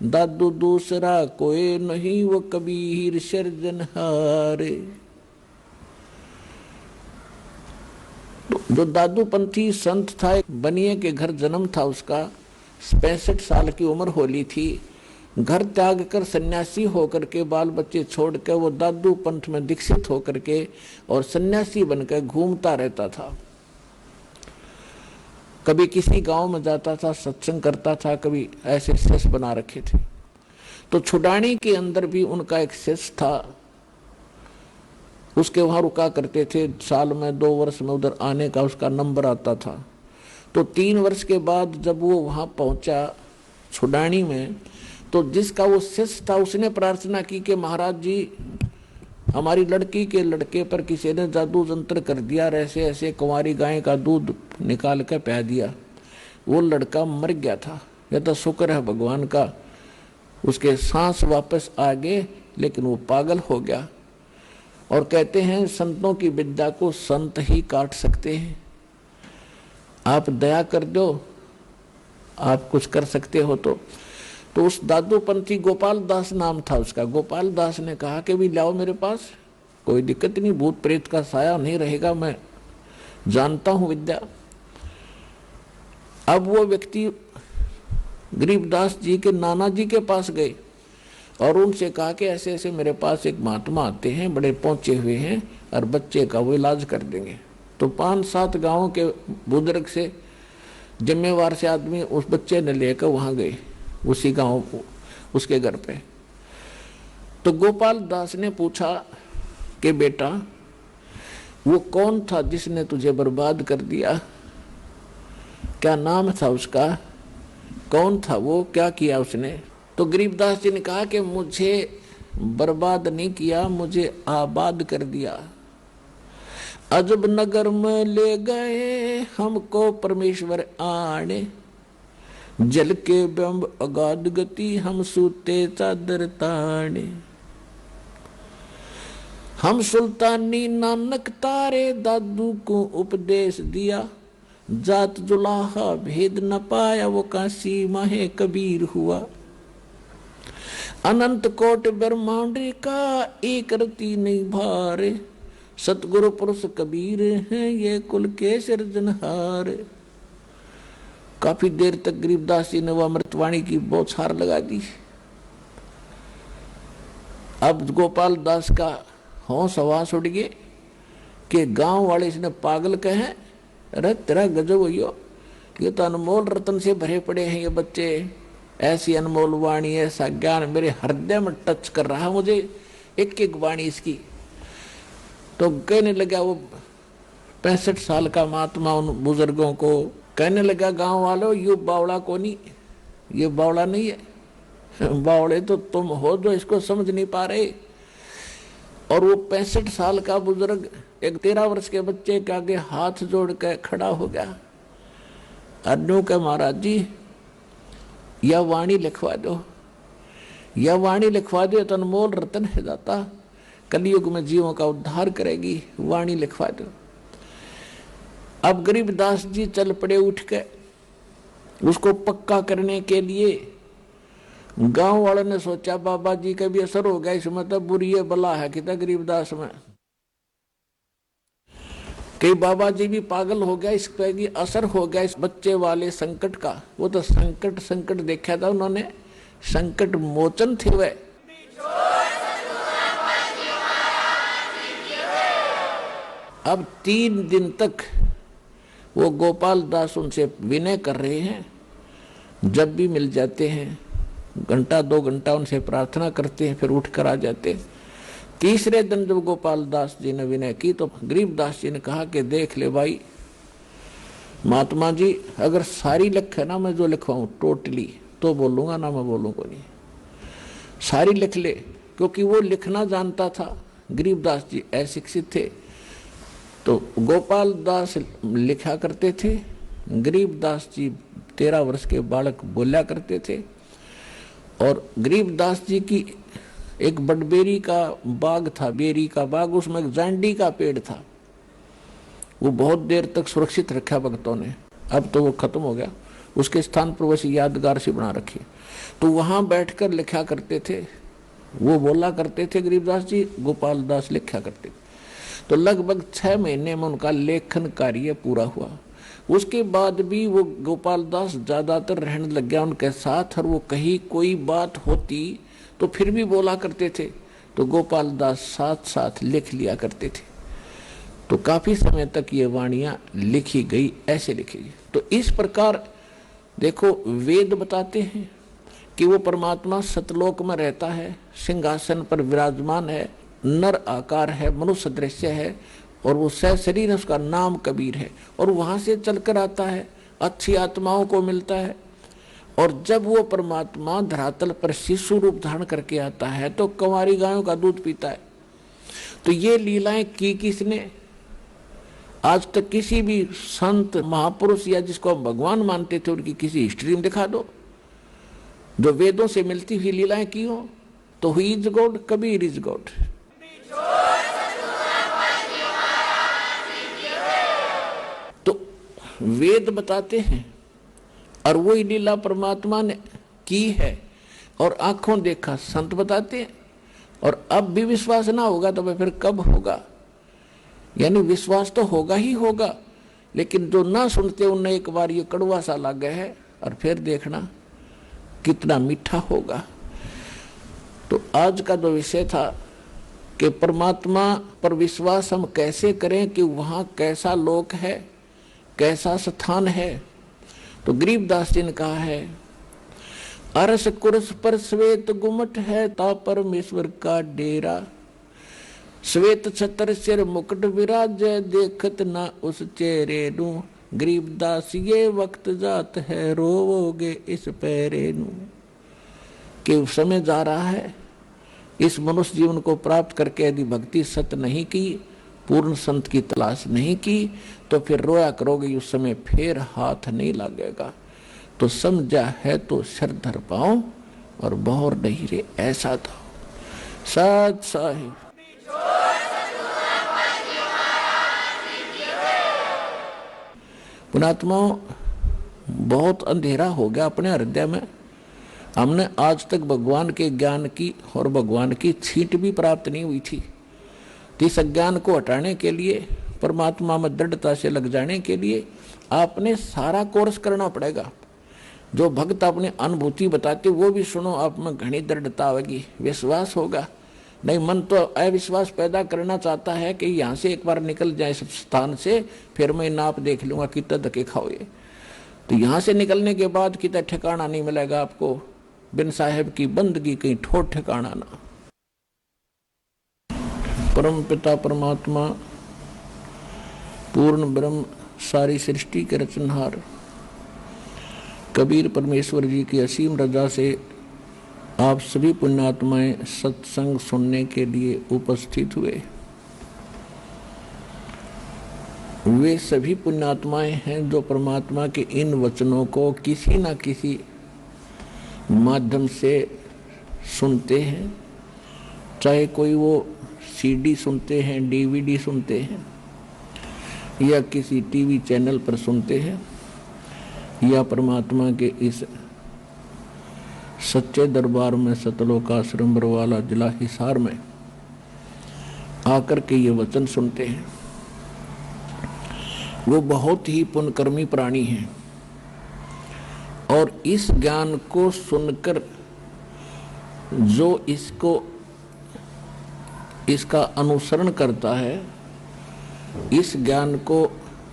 दादू दूसरा कोई नहीं वो कबीर सृजनहारे। जो दादू पंथी संत था, एक बनिए के घर जन्म था उसका, 65 साल की उम्र होली थी, घर त्याग कर सन्यासी होकर के, बाल बच्चे छोड़ कर वो दादू पंथ में दीक्षित होकर के और सन्यासी बनकर घूमता रहता था। कभी किसी गांव में जाता था, सत्संग करता था, कभी ऐसे शिष्य बना रखे थे। तो छुडानी के अंदर भी उनका एक शिष्य था, उसके वहां रुका करते थे, साल में 2 वर्ष में उधर आने का उसका नंबर आता था। तो 3 वर्ष के बाद जब वो वहां पहुंचा छुडानी में, तो जिसका वो शिष्य था उसने प्रार्थना की कि महाराज जी हमारी लड़की के लड़के पर किसी ने जादू जंत्र कर दिया, ऐसे ऐसे कुंवारी गाय का दूध निकाल कर पिला दिया, वो लड़का मर गया था। यह तो शुक्र है भगवान का, उसके सांस वापस आ गए, लेकिन वो पागल हो गया। और कहते हैं संतों की विद्या को संत ही काट सकते हैं। आप दया कर दो, आप कुछ कर सकते हो तो उस दादू पंथी गोपाल दास नाम था उसका, गोपाल दास ने कहा कि भी लाओ मेरे पास, कोई दिक्कत नहीं, भूत प्रेत का साया नहीं रहेगा, मैं जानता हूं विद्या। अब वो व्यक्ति गरीबदास जी के नाना जी के पास गए और उनसे कहा कि ऐसे ऐसे मेरे पास एक महात्मा आते हैं, बड़े पहुंचे हुए हैं और बच्चे का वो इलाज कर देंगे। तो 5-7 गांवों के बुजुर्ग से जिम्मेवार से आदमी उस बच्चे ने लेकर वहां गए, उसी गांव को। उसके घर पे। तो गोपाल दास ने पूछा कि बेटा वो कौन था जिसने तुझे बर्बाद कर दिया, क्या नाम था उसका, कौन था वो, क्या किया उसने? तो गरीबदास जी ने कहा कि मुझे बर्बाद नहीं किया, मुझे आबाद कर दिया। अजब नगर में ले गए हमको परमेश्वर आने, जल के बिंब अगाध गति हम सूते चादर ताने। हम सुल्तानी नानक तारे दादू को उपदेश दिया, जात जुलाहा भेद न पाया वो काशी माहे कबीर हुआ। अनंत कोट ब्रह्मांड का एक रति नहीं भारे, सतगुरु पुरुष कबीर हैं ये कुल के सिरजनहार। काफी देर तक गरीबदास जी ने वह अमृतवाणी की बौछार लगा दी। अब गोपाल दास का होश हवास उड़ गए कि गांव वाले इसने पागल कहे, अरे तेरा गजब हुई, ये तो अनमोल रतन से भरे पड़े हैं ये बच्चे, ऐसी अनमोल वाणी, ऐसा ज्ञान मेरे हृदय में टच कर रहा मुझे, एक एक वाणी इसकी। तो कहने लगा वो 65 साल का महात्मा उन बुजुर्गों को कहने लगा, गांव वालों ये बावड़ा को नहीं, ये बावड़ा नहीं है, बावड़े तो तुम हो जो इसको समझ नहीं पा रहे। और वो 65 साल का बुजुर्ग एक 13 वर्ष के बच्चे के आगे हाथ जोड़ कर खड़ा हो गया। अन्यों के महाराज जी यह वाणी लिखवा दो, यह वाणी लिखवा दो तो अनमोल रतन है दाता, कलयुग में जीवों का उद्धार करेगी, वाणी लिखवा दो। अब गरीबदास जी चल पड़े उठ के उसको पक्का करने के लिए। गांव वालों ने सोचा बाबा जी का भी असर हो गया इसमें, तो बुरी बला है कि गरीबदास में, कि बाबा जी भी पागल हो गया, इस पे भी असर हो गया इस बच्चे वाले संकट का। वो तो संकट देखा था उन्होंने, संकट मोचन थे वह। अब 3 दिन तक वो गोपाल दास उनसे विनय कर रहे हैं, जब भी मिल जाते हैं घंटा 2 घंटा उनसे प्रार्थना करते हैं, फिर उठ कर आ जाते। तीसरे दिन जब गोपाल दास जी ने विनय की तो गरीबदास जी ने कहा कि देख ले भाई महात्मा जी, अगर सारी लिख है ना मैं जो लिखवाऊं टोटली तो बोलूंगा, ना मैं बोलूंगा नहीं, सारी लिख ले। क्योंकि वो लिखना जानता था, गरीबदास जी अशिक्षित थे। तो गोपाल दास लिखा करते थे, गरीबदास जी 13 वर्ष के बालक बोला करते थे। और गरीबदास जी की एक बड़बेरी का बाग था, बेरी का बाग, उसमें एक जांडी का पेड़ था, वो बहुत देर तक सुरक्षित रखा भक्तों ने, अब तो वो खत्म हो गया, उसके स्थान पर वैसी यादगार सी बना रखी। तो वहां बैठकर लिखा करते थे, वो बोला करते थे गरीबदास जी, गोपाल दास लिखा करते थे। तो लगभग 6 महीने में उनका लेखन कार्य पूरा हुआ। उसके बाद भी वो गोपाल दास ज्यादातर रहने लग गया उनके साथ, और वो कहीं कोई बात होती तो फिर भी बोला करते थे, तो गोपाल दास साथ साथ लिख लिया करते थे। तो काफी समय तक ये वाणियां लिखी गई, ऐसे लिखी गई। तो इस प्रकार देखो वेद बताते हैं कि वो परमात्मा सतलोक में रहता है, सिंहासन पर विराजमान है, नर आकार है, मनुष्य दृश्य है, और वो सशरीर है, उसका नाम कबीर है, और वहां से चलकर आता है, अच्छी आत्माओं को मिलता है। और जब वो परमात्मा धरातल पर शिशु रूप धारण करके आता है तो कंवारी गायों का दूध पीता है। तो ये लीलाएं की किसने? आज तक किसी भी संत महापुरुष या जिसको हम भगवान मानते थे उनकी किसी हिस्ट्री में दिखा दो जो वेदों से मिलती हुई लीलाएं की हो। तो हुई is God, Kabir is God. तो वेद बताते हैं और वही लीला परमात्मा ने की है, और आंखों देखा संत बताते हैं। और अब भी विश्वास ना होगा तो फिर कब होगा? यानी विश्वास तो होगा ही होगा, लेकिन जो ना सुनते उन्हें एक बार ये कड़वा सा लग गया है, और फिर देखना कितना मीठा होगा। तो आज का जो विषय था कि परमात्मा पर विश्वास हम कैसे करें, कि वहां कैसा लोक है, कैसा स्थान है। तो गरीबदास जी ने कहा है अरस कुरस पर श्वेत गुमट है, ता परमेश्वर का डेरा। श्वेत छतर सिर मुकुट विराज, देखत ना उस चेहरे नू। गरीबदास ये वक्त जात है, रोवोगे इस पैरे नू। कि समय जा रहा है, इस मनुष्य जीवन को प्राप्त करके यदि भक्ति सत नहीं की, पूर्ण संत की तलाश नहीं की, तो फिर रोया करोगे, उस समय फिर हाथ नहीं लगेगा। तो समझा है तो सर धर पाओ और बहुर नहीं रे ऐसा था। सत साहिब पुणात्माओं, बहुत अंधेरा हो गया अपने हृदय में। हमने आज तक भगवान के ज्ञान की और भगवान की छींट भी प्राप्त नहीं हुई थी। इस अज्ञान को हटाने के लिए, परमात्मा में दृढ़ता से लग जाने के लिए आपने सारा कोर्स करना पड़ेगा। जो भक्त अपनी अनुभूति बताते वो भी सुनो, आप में घनी दृढ़ता होगी, विश्वास होगा। नहीं, मन तो अविश्वास पैदा करना चाहता है कि यहाँ से एक बार निकल जाए इस स्थान से, फिर मैं नाप देख लूंगा कितना धक्के खाओगे। तो यहाँ से निकलने के बाद कितना ठिकाना नहीं मिलेगा आपको। बिन साहेब की बंदगी कहीं ठोर ठिकाना ना। परम पिता परमात्मा, पूर्ण ब्रह्म, सारी सृष्टि के रचनहार कबीर परमेश्वर जी की असीम रजा से आप सभी पुण्यात्माएं सत्संग सुनने के लिए उपस्थित हुए। वे सभी पुण्यात्माएं हैं जो परमात्मा के इन वचनों को किसी न किसी माध्यम से सुनते हैं, चाहे कोई वो सीडी सुनते हैं, डीवीडी सुनते हैं, या किसी टीवी चैनल पर सुनते हैं, या परमात्मा के इस सच्चे दरबार में सतलोक आश्रम बरवाला जिला हिसार में आकर के ये वचन सुनते हैं। वो बहुत ही पुण्यकर्मी प्राणी हैं और इस ज्ञान को सुनकर जो इसका अनुसरण करता है, इस ज्ञान को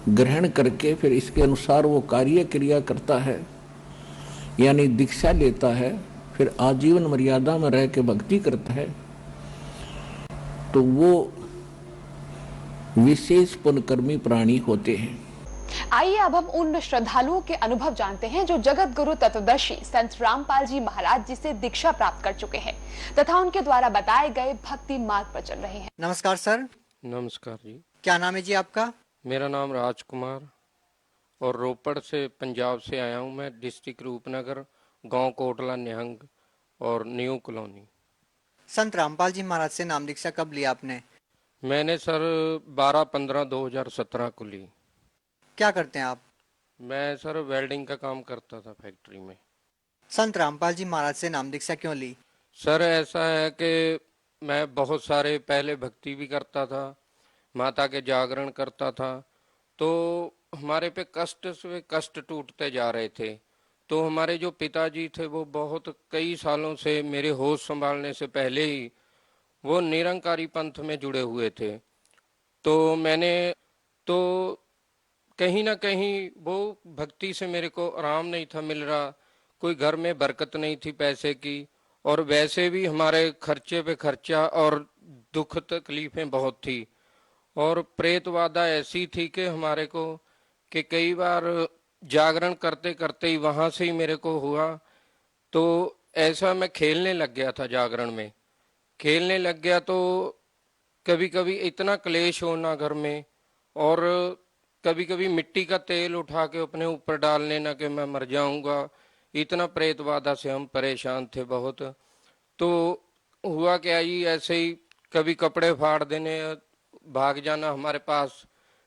ग्रहण करके फिर इसके अनुसार वो कार्य क्रिया करता है, यानी दीक्षा लेता है, फिर आजीवन मर्यादा में रह के भक्ति करता है, तो वो विशेष पुण्यकर्मी प्राणी होते हैं। आइए अब हम उन श्रद्धालुओं के अनुभव जानते हैं जो जगत गुरु तत्वदर्शी संत रामपाल जी महाराज जी से दीक्षा प्राप्त कर चुके हैं तथा उनके द्वारा बताए गए भक्ति मार्ग पर चल रहे हैं। नमस्कार सर। नमस्कार जी। क्या नाम है जी आपका? मेरा नाम राजकुमार और रोपड़ से, पंजाब से आया हूँ मैं। डिस्ट्रिक्ट रूपनगर, गांव कोटला निहंग और न्यू कॉलोनी। संत रामपाल जी महाराज से नाम दीक्षा कब लिया आपने? मैंने सर 12/15/2017 को ली। क्या करते हैं आप? मैं सर वेल्डिंग का काम करता था फैक्ट्री में। संत रामपाल जी महाराज से नाम दीक्षा क्यों ली? सर ऐसा है कि मैं बहुत सारे पहले भक्ति भी करता था, माता के जागरण करता था, तो हमारे पे कष्ट से कष्ट टूटते जा रहे थे। तो हमारे जो पिताजी थे वो बहुत कई सालों से, मेरे होश संभालने से पहले ही वो निरंकारी पंथ में जुड़े हुए थे। तो मैंने तो कहीं ना कहीं वो भक्ति से मेरे को आराम नहीं था मिल रहा, कोई घर में बरकत नहीं थी पैसे की, और वैसे भी हमारे खर्चे पे खर्चा और दुख तकलीफें बहुत थी। और प्रेतवादा ऐसी थी कि हमारे को कि कई बार जागरण करते करते ही वहां से ही मेरे को हुआ, तो ऐसा मैं खेलने लग गया था। जागरण में खेलने लग गया तो कभी कभी इतना क्लेश होना घर में, और कभी कभी मिट्टी का तेल उठा के अपने ऊपर डाल लेना कि मैं मर जाऊंगा। इतना प्रेतवादा से हम परेशान थे बहुत। तो हुआ क्या ही, ऐसे ही कभी कपड़े फाड़ देने, भाग जाना। हमारे पास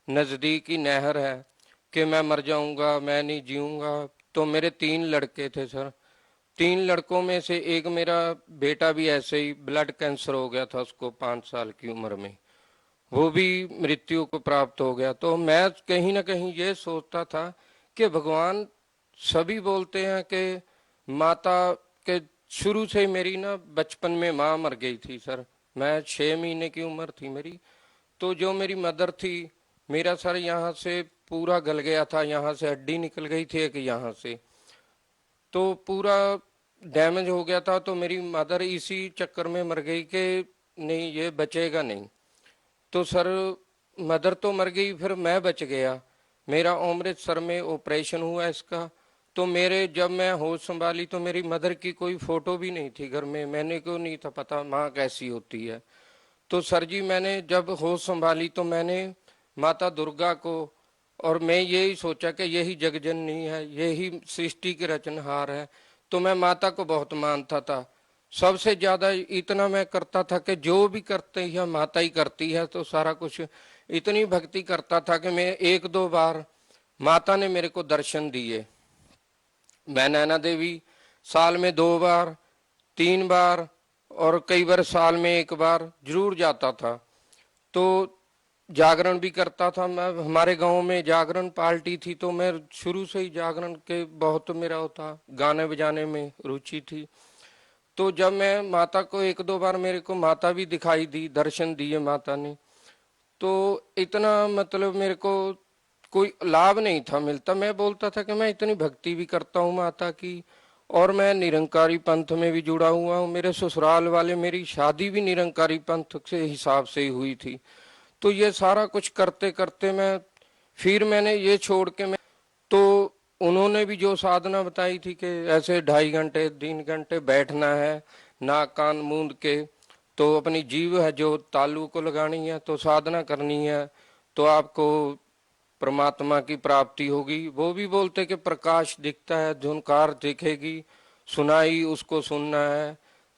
नजदीक ही नहर है कि मैं मर जाऊंगा, मैं नहीं जीऊंगा। तो मेरे 3 लड़के थे सर। 3 लड़कों में से एक मेरा बेटा भी ऐसे ही ब्लड कैंसर हो गया था उसको 5 साल की उम्र में, वो भी मृत्यु को प्राप्त हो गया। तो मैं कहीं ना कहीं ये सोचता था कि भगवान सभी बोलते हैं कि माता के, शुरू से मेरी ना बचपन में माँ मर गई थी सर। मैं 6 महीने की उम्र थी मेरी, तो जो मेरी मदर थी, मेरा सर यहाँ से पूरा गल गया था, यहाँ से हड्डी निकल गई थी एक यहाँ से, तो पूरा डैमेज हो गया था, तो मेरी मदर इसी चक्कर में मर गई कि नहीं ये बचेगा नहीं। तो सर मदर तो मर गई, फिर मैं बच गया। मेरा अमृतसर में ऑपरेशन हुआ इसका। तो मेरे जब मैं होश संभाली तो मेरी मदर की कोई फोटो भी नहीं थी घर में। मैंने को नहीं था पता माँ कैसी होती है। तो सर जी मैंने जब होश संभाली तो मैंने माता दुर्गा को, और मैं यही सोचा कि यही जगजननी है, यही सृष्टि के रचनहार है। तो मैं माता को बहुत मानता था। सबसे ज्यादा इतना मैं करता था कि जो भी करते ही माता ही करती है, तो सारा कुछ इतनी भक्ति करता था कि मैं एक दो बार माता ने मेरे को दर्शन दिए। मैं नैना देवी साल में 2 बार 3 बार और कई बार साल में 1 बार जरूर जाता था। तो जागरण भी करता था मैं। हमारे गांव में जागरण पार्टी थी, तो मैं शुरू से ही जागरण के बहुत मेरा होता, गाने बजाने में रुचि थी। तो जब मैं माता को 1-2 बार मेरे को माता भी दिखाई दी, दर्शन दिए माता ने, तो इतना मतलब मेरे को कोई लाभ नहीं था मिलता। मैं बोलता था कि मैं इतनी भक्ति भी करता हूँ माता की, और मैं निरंकारी पंथ में भी जुड़ा हुआ हूँ। मेरे ससुराल वाले, मेरी शादी भी निरंकारी पंथ के हिसाब से ही हुई थी। तो ये सारा कुछ करते करते फिर मैंने ये छोड़ के तो उन्होंने भी जो साधना बताई थी कि ऐसे 2.5 घंटे 3 घंटे बैठना है, नाक कान मूंद के, तो अपनी जीव है जो तालू को लगानी है, तो साधना करनी है, तो आपको परमात्मा की प्राप्ति होगी। वो भी बोलते कि प्रकाश दिखता है, झुनकार दिखेगी, सुनाई उसको सुनना है।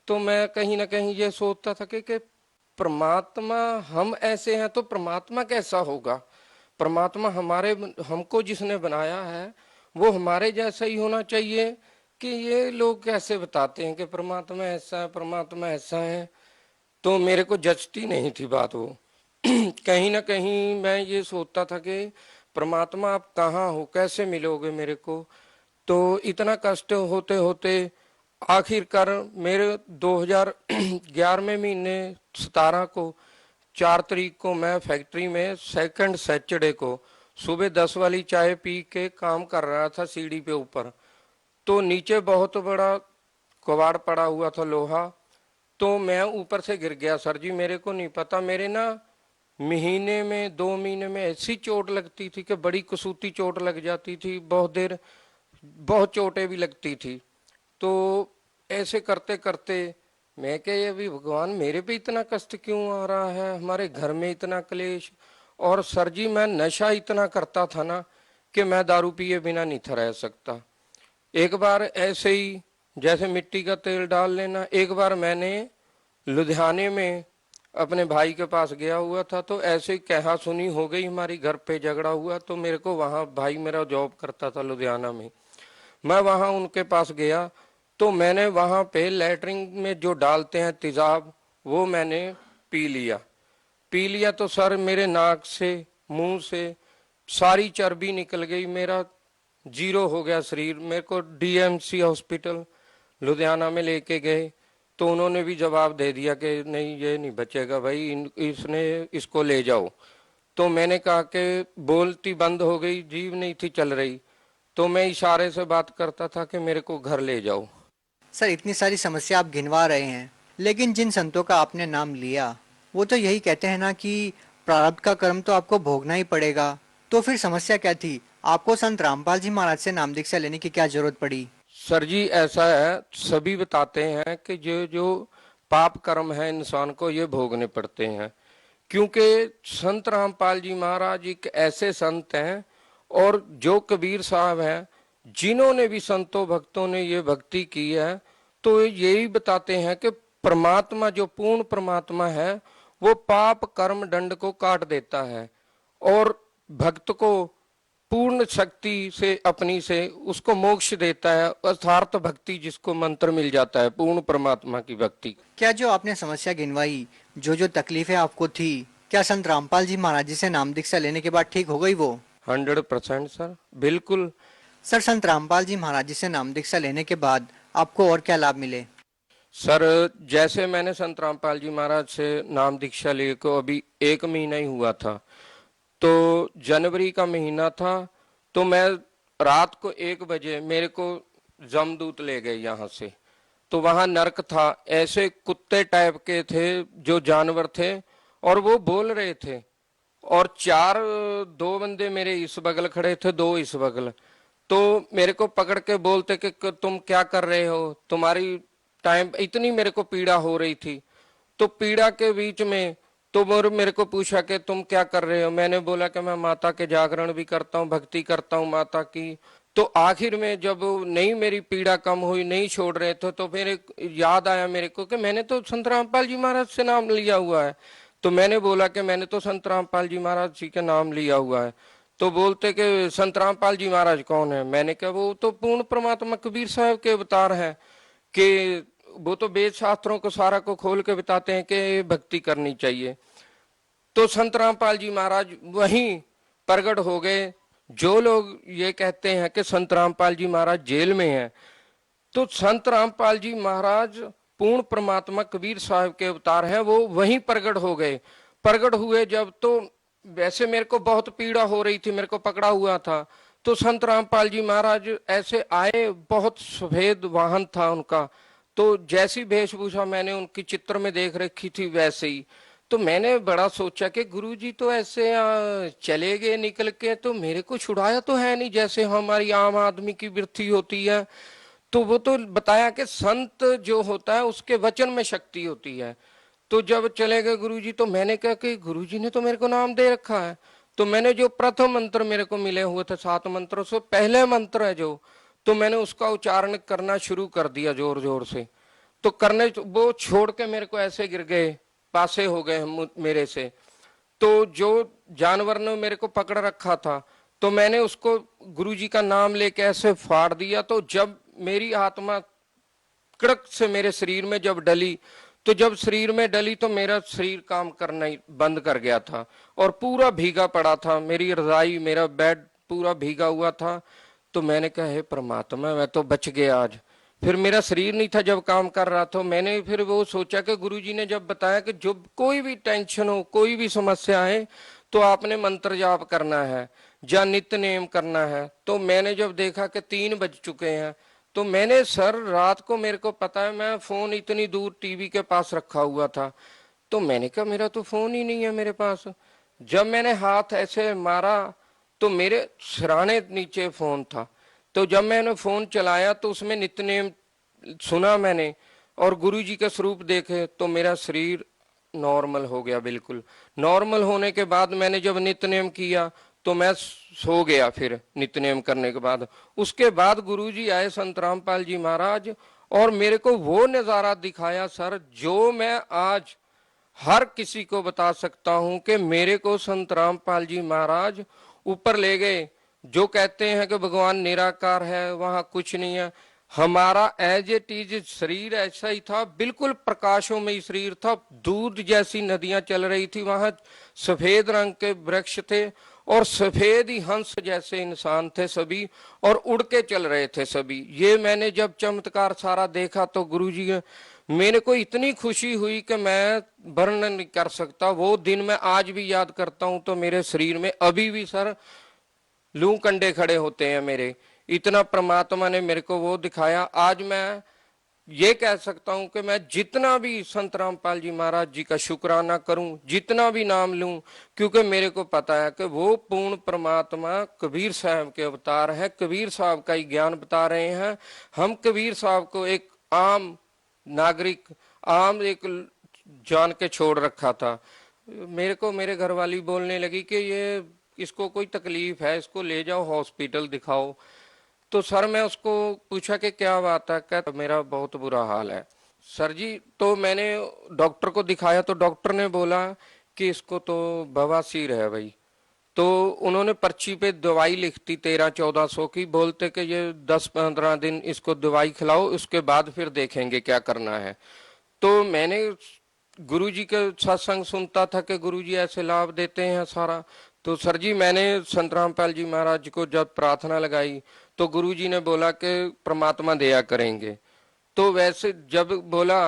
तो मैं कहीं ना कहीं ये सोचता था कि परमात्मा हम ऐसे हैं तो परमात्मा कैसा होगा। परमात्मा हमको जिसने बनाया है वो हमारे जैसा ही होना चाहिए, कि ये लोग कैसे बताते हैं कि परमात्मा ऐसा है, परमात्मा ऐसा है। तो मेरे को जचती नहीं थी बात वो। कहीं ना कहीं मैं ये सोचता था कि परमात्मा आप कहाँ हो, कैसे मिलोगे मेरे को। तो इतना कष्ट होते होते आखिरकार मेरे 2011 महीने 17 को 4 तारीख को मैं फैक्ट्री में सेकंड सैटरडे को सुबह 10 वाली चाय पी के काम कर रहा था सीढ़ी पे ऊपर। तो नीचे बहुत बड़ा कबाड़ पड़ा हुआ था लोहा, तो मैं ऊपर से गिर गया। सर जी मेरे को नहीं पता, मेरे ना महीने में 2 महीने में ऐसी चोट लगती थी कि बड़ी कसूती चोट लग जाती थी, बहुत देर बहुत चोटें भी लगती थी। तो ऐसे करते करते मैं क्या ये भी भगवान मेरे पे इतना कष्ट क्यों आ रहा है, हमारे घर में इतना क्लेश। और सर जी मैं नशा इतना करता था ना कि मैं दारू पिए बिना नहीं था रह सकता। एक बार ऐसे ही जैसे मिट्टी का तेल डाल लेना, एक बार मैंने लुधियाने में अपने भाई के पास गया हुआ था, तो ऐसे कहा सुनी हो गई, हमारी घर पे झगड़ा हुआ। तो मेरे को वहां, भाई मेरा जॉब करता था लुधियाना में, मैं वहां उनके पास गया, तो मैंने वहां पे लैटरिन में जो डालते हैं तेजाब, वो मैंने पी लिया। तो सर मेरे नाक से मुंह से सारी चर्बी निकल गई, मेरा जीरो हो गया शरीर। मेरे को डीएमसी हॉस्पिटल लुधियाना में लेके गए, तो उन्होंने भी जवाब दे दिया कि नहीं ये नहीं बचेगा भाई, इसको ले जाओ। तो मैंने कहा कि बोलती बंद हो गई, जीभ नहीं थी चल रही, तो मैं इशारे से बात करता था कि मेरे को घर ले जाओ। सर इतनी सारी समस्या आप गिनवा रहे हैं, लेकिन जिन संतों का आपने नाम लिया वो तो यही कहते हैं ना कि प्रारब्ध का कर्म तो आपको भोगना ही पड़ेगा। तो फिर समस्या क्या थी, आपको संत रामपाल जी महाराज से नाम दीक्षा लेने की क्या जरूरत पड़ी? सर जी ऐसा है, सभी बताते हैं कि जो जो पाप कर्म है इंसान को ये भोगने पड़ते हैं, क्योंकि संत रामपाल जी महाराज एक ऐसे संत हैं, और जो कबीर साहब हैं, जिन्होंने भी संतों भक्तों ने ये भक्ति की है, तो यही बताते हैं कि परमात्मा जो पूर्ण परमात्मा है वो पाप कर्म दंड को काट देता है, और भक्त को पूर्ण शक्ति से अपनी से उसको मोक्ष देता है, अर्थार्थ भक्ति जिसको मंत्र मिल जाता है पूर्ण परमात्मा की भक्ति। क्या जो आपने समस्या गिनवाई, जो जो तकलीफें आपको थी, क्या संत रामपाल जी महाराज जी से नाम दीक्षा लेने के बाद ठीक हो गई वो? 100% सर, बिल्कुल। सर संत रामपाल जी महाराज जी से नाम दीक्षा लेने के बाद आपको और क्या लाभ मिले? सर जैसे मैंने संत रामपाल जी महाराज से नाम दीक्षा लिए को अभी 1 महीना ही हुआ था, तो जनवरी का महीना था, तो मैं रात को 1 बजे मेरे को जमदूत ले गए यहाँ से तो वहां नर्क था, ऐसे कुत्ते टाइप के थे जो जानवर थे, और वो बोल रहे थे, और चार, दो बंदे मेरे इस बगल खड़े थे, दो इस बगल, तो मेरे को पकड़ के बोलते कि तुम क्या कर रहे हो, तुम्हारी टाइम, इतनी मेरे को पीड़ा हो रही थी। तो पीड़ा के बीच में तो मेरे को पूछा कि तुम क्या कर रहे हो, मैंने बोला कि मैं माता के जागरण भी करता हूँ, भक्ति करता हूँ माता की। तो आखिर में जब नहीं मेरी पीड़ा कम हुई, नहीं छोड़ रहे थे, तो फिर याद आया मेरे को कि मैंने तो संत रामपाल जी महाराज से नाम लिया हुआ है। तो मैंने बोला कि मैंने तो संत रामपाल जी महाराज जी का नाम लिया हुआ है। तो बोलते कि संत रामपाल जी महाराज कौन है? मैंने कहा वो तो पूर्ण परमात्मा कबीर साहब के अवतार हैं, कि वो तो वेद शास्त्रों को सारा को खोल के बताते हैं कि भक्ति करनी चाहिए। तो संत रामपाल जी महाराज वहीं प्रकट हो गए। जो लोग ये कहते हैं कि संत रामपाल जी महाराज जेल में हैं, तो संत रामपाल जी महाराज पूर्ण परमात्मा कबीर साहब के अवतार हैं, वो वहीं प्रकट हो गए। प्रकट हुए जब, तो वैसे मेरे को बहुत पीड़ा हो रही थी, मेरे को पकड़ा हुआ था। तो संत रामपाल जी महाराज ऐसे आए, बहुत सफेद वाहन था उनका, तो जैसी वेशभूषा मैंने उनकी चित्र में देख रखी थी वैसे ही। तो मैंने बड़ा सोचा कि गुरुजी तो ऐसे चले गए निकल के, तो मेरे को छुड़ाया तो है नहीं जैसे हमारी आम आदमी की वृत्ति होती है। तो वो तो बताया कि संत जो होता है उसके वचन में शक्ति होती है। तो जब चले गए गुरुजी, तो मैंने कहा कि गुरुजी ने तो मेरे को नाम दे रखा है। तो मैंने जो प्रथम मंत्र मेरे को मिले हुए थे 7 मंत्रों से पहले मंत्र है जो, तो मैंने उसका उच्चारण करना शुरू कर दिया जोर जोर से। तो करने, वो छोड़ के मेरे को ऐसे गिर गए, पासे हो गए मेरे से। तो जो जानवर ने मेरे को पकड़ रखा था, तो मैंने उसको गुरुजी का नाम लेके ऐसे फाड़ दिया। तो जब मेरी आत्मा कड़क से मेरे शरीर में जब डली, तो जब शरीर में डली तो मेरा शरीर काम करना ही बंद कर गया था, और पूरा भीगा पड़ा था, मेरी रजाई, मेरा बेड पूरा भीगा हुआ था। तो मैंने कहा हे परमात्मा, मैं तो बच गया आज। फिर मेरा शरीर नहीं था जब काम कर रहा था। मैंने फिर वो सोचा कि गुरुजी ने जब बताया कि जब कोई भी टेंशन हो, कोई भी समस्या आए, तो आपने मंत्र जाप करना है या नित्य नेम करना है। तो मैंने जब देखा कि 3 बज चुके हैं, तो मैंने सर रात को, मेरे को पता है मैं फोन इतनी दूर टीवी के पास रखा हुआ था, तो मैंने कहा मेरा तो फोन ही नहीं है मेरे पास। जब मैंने हाथ ऐसे मारा तो मेरे सिराने नीचे फोन था। तो जब मैंने फोन चलाया तो उसमें नित्य नेम सुना मैंने, और गुरुजी के स्वरूप देखे, तो मेरा शरीर नॉर्मल हो गया। बिल्कुल नॉर्मल होने के बाद मैंने जब नित्य नेम किया तो मैं सो गया। फिर नित्य नेम करने के बाद, उसके बाद गुरुजी आए संत रामपाल जी महाराज, और मेरे को वो नजारा दिखाया सर, जो मैं आज हर किसी को बता सकता हूं कि मेरे को संत रामपाल जी महाराज ऊपर ले गए। जो कहते हैं कि भगवान निराकार है, वहां कुछ नहीं है। हमारा एज इट इज शरीर ऐसा ही था, बिल्कुल प्रकाशों में ही शरीर था, दूध जैसी नदियां चल रही थी, वहां सफेद रंग के वृक्ष थे, और सफेद ही हंस जैसे इंसान थे सभी, और उड़ के चल रहे थे सभी। ये मैंने जब चमत्कार सारा देखा तो गुरुजी, मेरे को इतनी खुशी हुई कि मैं वर्णन नहीं कर सकता। वो दिन मैं आज भी याद करता हूं तो मेरे शरीर में अभी भी सर लू कंडे खड़े होते हैं मेरे। इतना परमात्मा ने मेरे को वो दिखाया। आज मैं ये कह सकता हूं कि मैं जितना भी संत रामपाल जी महाराज जी का शुक्राना करूं, जितना भी नाम लूं, क्योंकि मेरे को पता है कि वो पूर्ण परमात्मा कबीर साहब के अवतार है, कबीर साहब का ही ज्ञान बता रहे हैं। हम कबीर साहब को एक आम नागरिक, आम एक जान के छोड़ रखा था। मेरे को मेरे घर वाली बोलने लगी कि ये इसको कोई तकलीफ है, इसको ले जाओ हॉस्पिटल दिखाओ। तो सर मैं उसको पूछा कि क्या बात है, कहता मेरा बहुत बुरा हाल है सर जी। तो मैंने डॉक्टर को दिखाया तो डॉक्टर ने बोला कि इसको तो बवासीर है भाई। तो उन्होंने पर्ची पे दवाई लिख दी 1300-1400 की, बोलते कि ये 10-15 दिन इसको दवाई खिलाओ, उसके बाद फिर देखेंगे क्या करना है। तो मैंने गुरुजी के सत्संग सुनता था कि गुरुजी ऐसे लाभ देते हैं सारा। तो सर जी मैंने संत रामपाल जी महाराज जी को जब प्रार्थना लगाई तो गुरुजी ने बोला कि परमात्मा दया करेंगे। तो वैसे जब बोला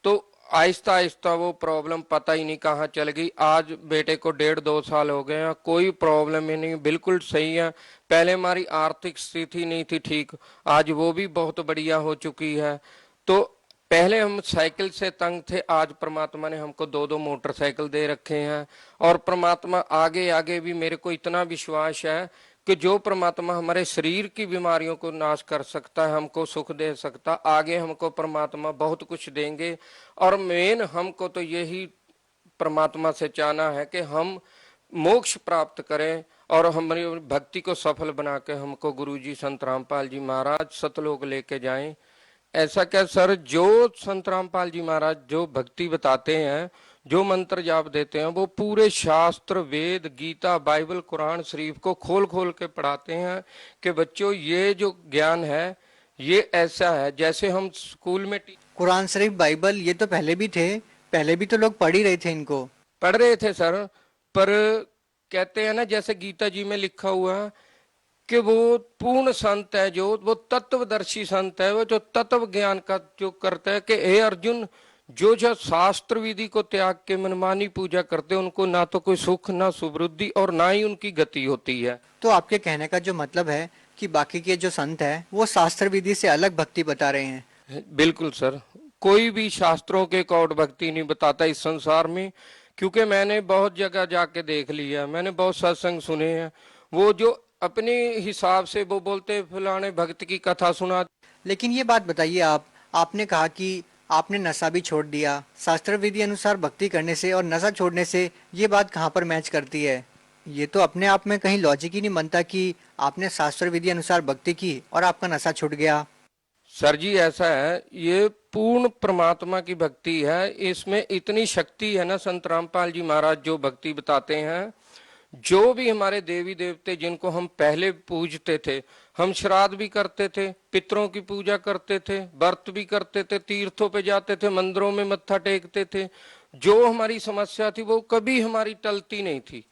तो आहिस्ता आहिस्ता वो प्रॉब्लम पता ही नहीं कहाँ चल गई। आज बेटे को 1.5-2 साल हो गए हैं, कोई प्रॉब्लम ही नहीं, बिल्कुल सही है। पहले हमारी आर्थिक स्थिति नहीं थी ठीक, आज वो भी बहुत बढ़िया हो चुकी है। तो पहले हम साइकिल से तंग थे, आज परमात्मा ने हमको 2-2 मोटरसाइकिल दे रखे हैं। और परमात्मा आगे आगे भी, मेरे को इतना विश्वास है कि जो परमात्मा हमारे शरीर की बीमारियों को नाश कर सकता है, हमको सुख दे सकता, आगे हमको परमात्मा बहुत कुछ देंगे। और मेन हमको तो यही परमात्मा से चाहना है कि हम मोक्ष प्राप्त करें और हमारी भक्ति को सफल बना के हमको गुरुजी संत रामपाल जी महाराज सतलोक लेके जाएं। ऐसा क्या सर, जो संत रामपाल जी महाराज जो भक्ति बताते हैं, जो मंत्र जाप देते हैं, वो पूरे शास्त्र, वेद, गीता, बाइबल, कुरान शरीफ को खोल खोल के पढ़ाते हैं कि बच्चों ये जो ज्ञान है ये ऐसा है जैसे हम स्कूल में कुरान शरीफ, बाइबल ये तो पहले भी थे, पहले भी तो लोग पढ़ ही रहे थे, इनको पढ़ रहे थे सर। पर कहते हैं ना, जैसे गीता जी में लिखा हुआ है कि वो पूर्ण संत है, जो वो तत्वदर्शी संत है, वो जो तत्व ज्ञान का जो करता है कि हे अर्जुन, जो जो शास्त्र विधि को त्याग के मनमानी पूजा करते हैं, उनको ना तो कोई सुख, ना सुवृद्धि और ना ही उनकी गति होती है। तो आपके कहने का जो मतलब है कि बाकी के जो संत है वो शास्त्र विधि से अलग भक्ति बता रहे हैं। बिल्कुल सर, कोई भी शास्त्रों के अकॉर्ड भक्ति नहीं बताता इस संसार में, क्योंकि मैंने बहुत जगह जाके देख लिया, मैंने बहुत सत्संग सुने हैं, वो जो अपने हिसाब से वो बोलते फलाने भक्त की कथा सुना। लेकिन ये बात बताइए, आपने कहा कि आपने नशा भी छोड़ दिया, शास्त्र विधि अनुसार भक्ति करने से और नशा छोड़ने से ये बात कहाँ पर मैच करती है? ये तो अपने आप में कहीं लॉजिक ही नहीं बनता कि आपने शास्त्र विधि अनुसार भक्ति की और आपका नशा छूट गया। सर जी ऐसा है, ये पूर्ण परमात्मा की भक्ति है, इसमें इतनी शक्ति है ना। संत रामपाल जी महाराज जो भक्ति बताते हैं, जो भी हमारे देवी देवते जिनको हम पहले पूजते थे, हम श्राद्ध भी करते थे, पितरों की पूजा करते थे, व्रत भी करते थे, तीर्थों पे जाते थे, मंदिरों में मत्था टेकते थे, जो हमारी समस्या थी वो कभी हमारी टलती नहीं थी।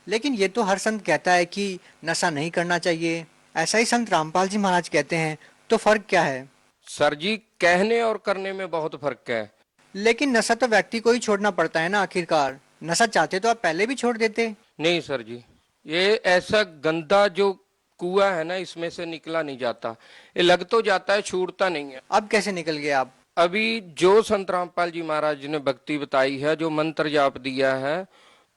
लेकिन ये तो हर संत कहता है कि नशा नहीं करना चाहिए, ऐसा ही संत रामपाल जी महाराज कहते हैं, तो फर्क क्या है? सर जी, कहने और करने में बहुत फर्क है। लेकिन नशा तो व्यक्ति को ही छोड़ना पड़ता है ना आखिरकार। नशा चाहते तो आप पहले भी छोड़ देते। नहीं सर जी, ये ऐसा गंदा जो कुआं है ना, इसमें से निकला नहीं जाता, ये लग तो जाता है, छूटता नहीं है। अब कैसे निकल गए आप? अभी जो संत रामपाल जी महाराज जी ने भक्ति बताई है, जो मंत्र जाप दिया है,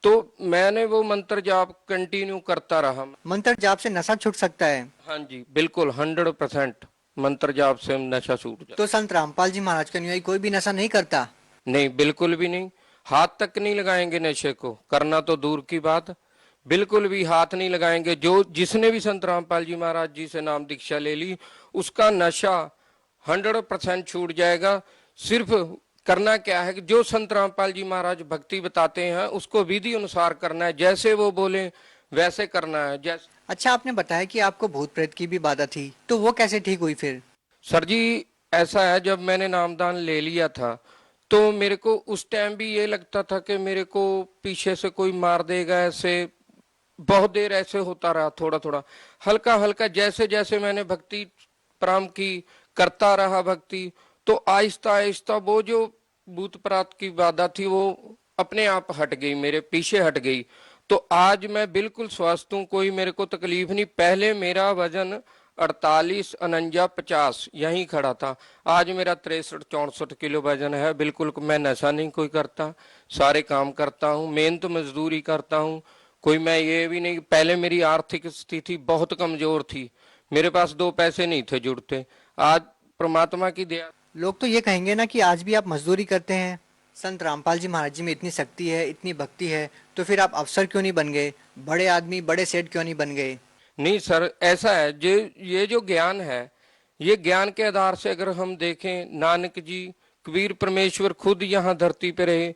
तो मैंने वो मंत्र जाप कंटिन्यू करता रहा। मंत्र जाप से नशा छूट सकता है? हाँ जी बिल्कुल, 100% मंत्र जाप से नशा छूट जाता। तो संत रामपाल जी महाराज का अनुयायी कोई भी नशा नहीं करता? नहीं, बिल्कुल भी नहीं, हाथ तक नहीं लगाएंगे नशे को, करना तो दूर की बात, बिल्कुल भी हाथ नहीं लगाएंगे। जो जिसने भी संत रामपाल जी महाराज जी से नाम दीक्षा ले ली, उसका नशा 100% छूट जाएगा। सिर्फ करना क्या है कि जो संत रामपाल जी महाराज भक्ति बताते हैं उसको विधि अनुसार करना है, जैसे वो बोले वैसे करना है। जैसे अच्छा, आपने बताया कि आपको भूत प्रेत की भी बाधा थी, तो वो कैसे ठीक हुई फिर? सर जी ऐसा है, जब मैंने नामदान ले लिया था तो मेरे को उस टाइम भी ये लगता था कि मेरे को पीछे से कोई मार देगा, ऐसे बहुत देर ऐसे होता रहा, थोड़ा थोड़ा हल्का हल्का, जैसे जैसे मैंने भक्ति प्रारंभ की, करता रहा भक्ति, तो आहिस्ता आहिस्ता वो जो भूत प्रात की बाधा थी वो अपने आप हट गई, मेरे पीछे हट गई। तो आज मैं बिल्कुल स्वस्थ हूँ, कोई मेरे को तकलीफ नहीं। पहले मेरा वजन 48, 49, 50 यहीं खड़ा था, आज मेरा 63-64 किलो वजन है। बिल्कुल मैं नशा नहीं कोई करता, सारे काम करता हूँ, मेहनत मजदूरी करता हूँ। कोई मैं ये भी नहीं, पहले मेरी आर्थिक स्थिति बहुत कमजोर थी, मेरे पास 2 पैसे नहीं थे जुड़ते, आज परमात्मा की दया। लोग तो ये कहेंगे ना कि आज भी आप मजदूरी करते हैं। संत रामपाल जी महाराज जी में इतनी शक्ति है, इतनी भक्ति है, तो फिर आप अफसर क्यों नहीं बन गए, बड़े आदमी, बड़े सेठ क्यों नहीं बन गए? नहीं सर, ऐसा है, ये जो ज्ञान है, ये ज्ञान के आधार से अगर हम देखें, नानक जी, कबीर, परमेश्वर खुद यहाँ धरती पे रहे,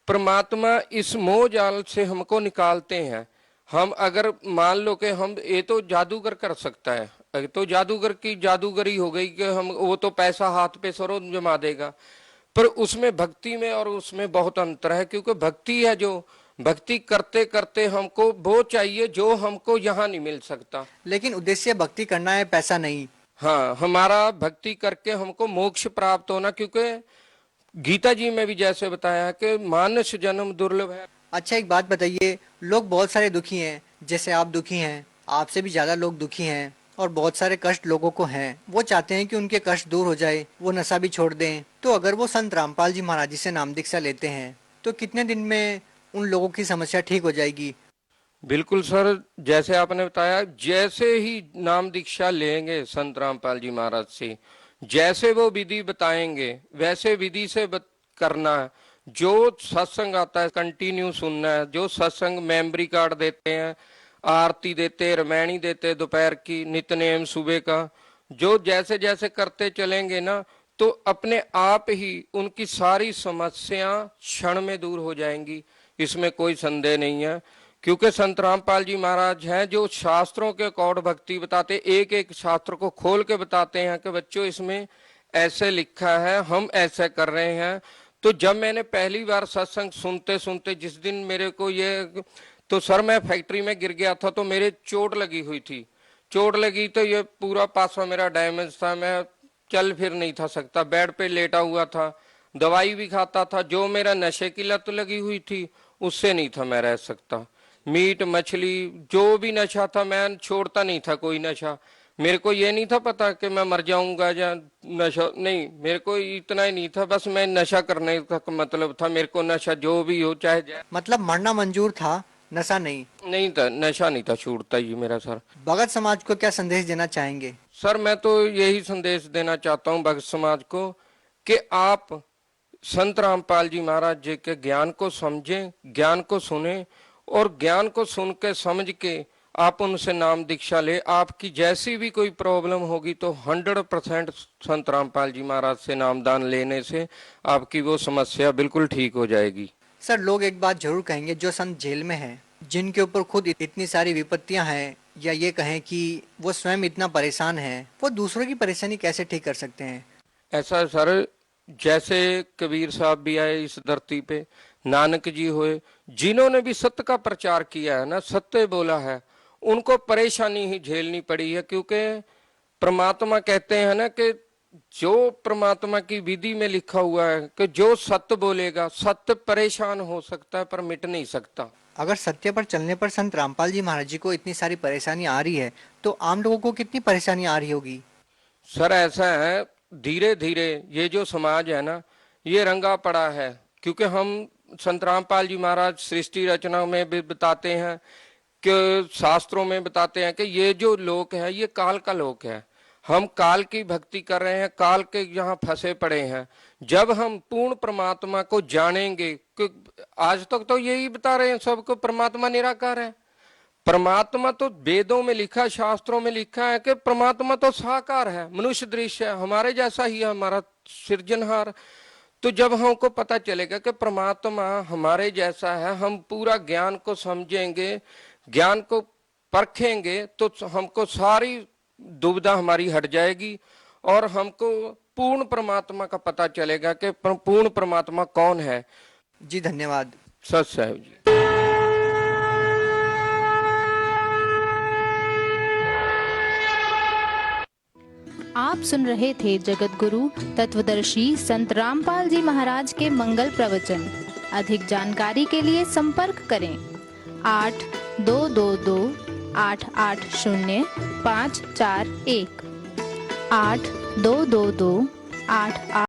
परमात्मा इस मोह जाल से हमको निकालते हैं। हम अगर मान लो कि हम, ये तो जादूगर कर सकता है, तो जादूगर की जादूगरी हो गई कि हम, वो तो पैसा हाथ पे सरो जमा देगा, पर उसमें भक्ति में और उसमें बहुत अंतर है, क्योंकि भक्ति है जो भक्ति करते करते हमको वो चाहिए जो हमको यहाँ नहीं मिल सकता। लेकिन उद्देश्य भक्ति करना है, पैसा नहीं। हाँ, हमारा भक्ति करके हमको मोक्ष प्राप्त होना, क्योंकि गीता जी में भी जैसे बताया है कि मानस जन्म दुर्लभ है। अच्छा, एक बात बताइए, लोग बहुत सारे दुखी हैं, जैसे आप दुखी हैं, आपसे भी ज्यादा लोग दुखी हैं, और बहुत सारे कष्ट लोगों को हैं, वो चाहते हैं कि उनके कष्ट दूर हो जाए, वो नशा भी छोड़ दें। तो अगर वो संत रामपाल जी महाराज जी से नाम दीक्षा लेते हैं तो कितने दिन में उन लोगों की समस्या ठीक हो जाएगी? बिल्कुल सर, जैसे आपने बताया, जैसे ही नाम दीक्षा लेंगे संत रामपाल जी महाराज से, जैसे वो विधि बताएंगे वैसे विधि से करना है। जो सत्संग आता है कंटिन्यू सुनना है। जो सत्संग मेमोरी कार्ड देते हैं, आरती देते, रामायणी देते दोपहर की, नित्यनेम सुबह का, जो जैसे जैसे करते चलेंगे ना, तो अपने आप ही उनकी सारी समस्या क्षण में दूर हो जाएंगी। इसमें कोई संदेह नहीं है, क्योंकि संत रामपाल जी महाराज हैं जो शास्त्रों के अकॉर्ड भक्ति बताते, एक एक शास्त्र को खोल के बताते हैं कि बच्चों इसमें ऐसे लिखा है, हम ऐसे कर रहे हैं। तो जब मैंने पहली बार सत्संग सुनते सुनते जिस दिन मेरे को ये, तो सर मैं फैक्ट्री में गिर गया था, तो मेरे चोट लगी हुई थी। चोट लगी तो ये पूरा पासा मेरा डैमेज था, मैं चल फिर नहीं था सकता, बेड पे लेटा हुआ था, दवाई भी खाता था। जो मेरा नशे की लत लगी हुई थी उससे नहीं था मैं रह सकता। मीट मछली जो भी नशा था मैं छोड़ता नहीं था कोई नशा। मेरे को ये नहीं था पता कि मैं मर जाऊंगा या नशा, नहीं, मेरे को इतना ही नहीं था, बस मैं नशा करने का मतलब था। मेरे को नशा जो भी हो चाहे जाए, मतलब मरना मंजूर था, नशा नहीं? नहीं था, नशा नहीं था छूटता ही मेरा सर। भगत समाज को क्या संदेश देना चाहेंगे? सर मैं तो यही संदेश देना चाहता हूँ भगत समाज को कि आप संत रामपाल जी महाराज जी के ज्ञान को समझें, ज्ञान को सुने, और ज्ञान को सुन के समझ के आप उनसे नाम दीक्षा ले। आपकी जैसी भी कोई प्रॉब्लम होगी तो 100% संत रामपाल जी महाराज से नामदान लेने से आपकी वो समस्या बिल्कुल ठीक हो जाएगी। सर लोग एक बात जरूर कहेंगे, जो संत जेल में हैं, जिनके ऊपर खुद इतनी सारी विपत्तियां हैं, या ये कहें कि वो स्वयं इतना परेशान है, वो दूसरों की परेशानी कैसे ठीक कर सकते हैं? ऐसा सर, जैसे कबीर साहब भी आए इस धरती पे, नानक जी हुए, जिन्होंने भी सत्य का प्रचार किया है ना, सत्य बोला है, उनको परेशानी ही झेलनी पड़ी है। क्योंकि परमात्मा कहते हैं ना कि जो परमात्मा की विधि में लिखा हुआ है कि जो सत्य बोलेगा, सत्य परेशान हो सकता है पर मिट नहीं सकता। अगर सत्य पर चलने पर संत रामपाल जी महाराज जी को इतनी सारी परेशानी आ रही है, तो आम लोगों को कितनी परेशानी आ रही होगी? सर ऐसा है, धीरे धीरे ये जो समाज है ना, ये रंगा पड़ा है। क्योंकि हम संत रामपाल जी महाराज सृष्टि रचना में भी बताते हैं कि शास्त्रों में बताते हैं कि ये जो लोक है ये काल का लोक है। हम काल की भक्ति कर रहे हैं, काल के यहाँ फंसे पड़े हैं। जब हम पूर्ण परमात्मा को जानेंगे, कि आज तक तो यही बता रहे हैं सबको परमात्मा निराकार है। परमात्मा तो वेदों में लिखा, शास्त्रों में लिखा है कि परमात्मा तो साकार है, मनुष्य दृश्य है, हमारे जैसा ही है, हमारा सृजनहार। तो जब हमको पता चलेगा कि परमात्मा हमारे जैसा है, हम पूरा ज्ञान को समझेंगे, ज्ञान को परखेंगे, तो हमको सारी दुविधा हमारी हट जाएगी और हमको पूर्ण परमात्मा का पता चलेगा कि पूर्ण परमात्मा कौन है। जी धन्यवाद। सच साहब जी। आप सुन रहे थे जगत गुरु तत्वदर्शी संत रामपाल जी महाराज के मंगल प्रवचन। अधिक जानकारी के लिए संपर्क करें 8222880541 822288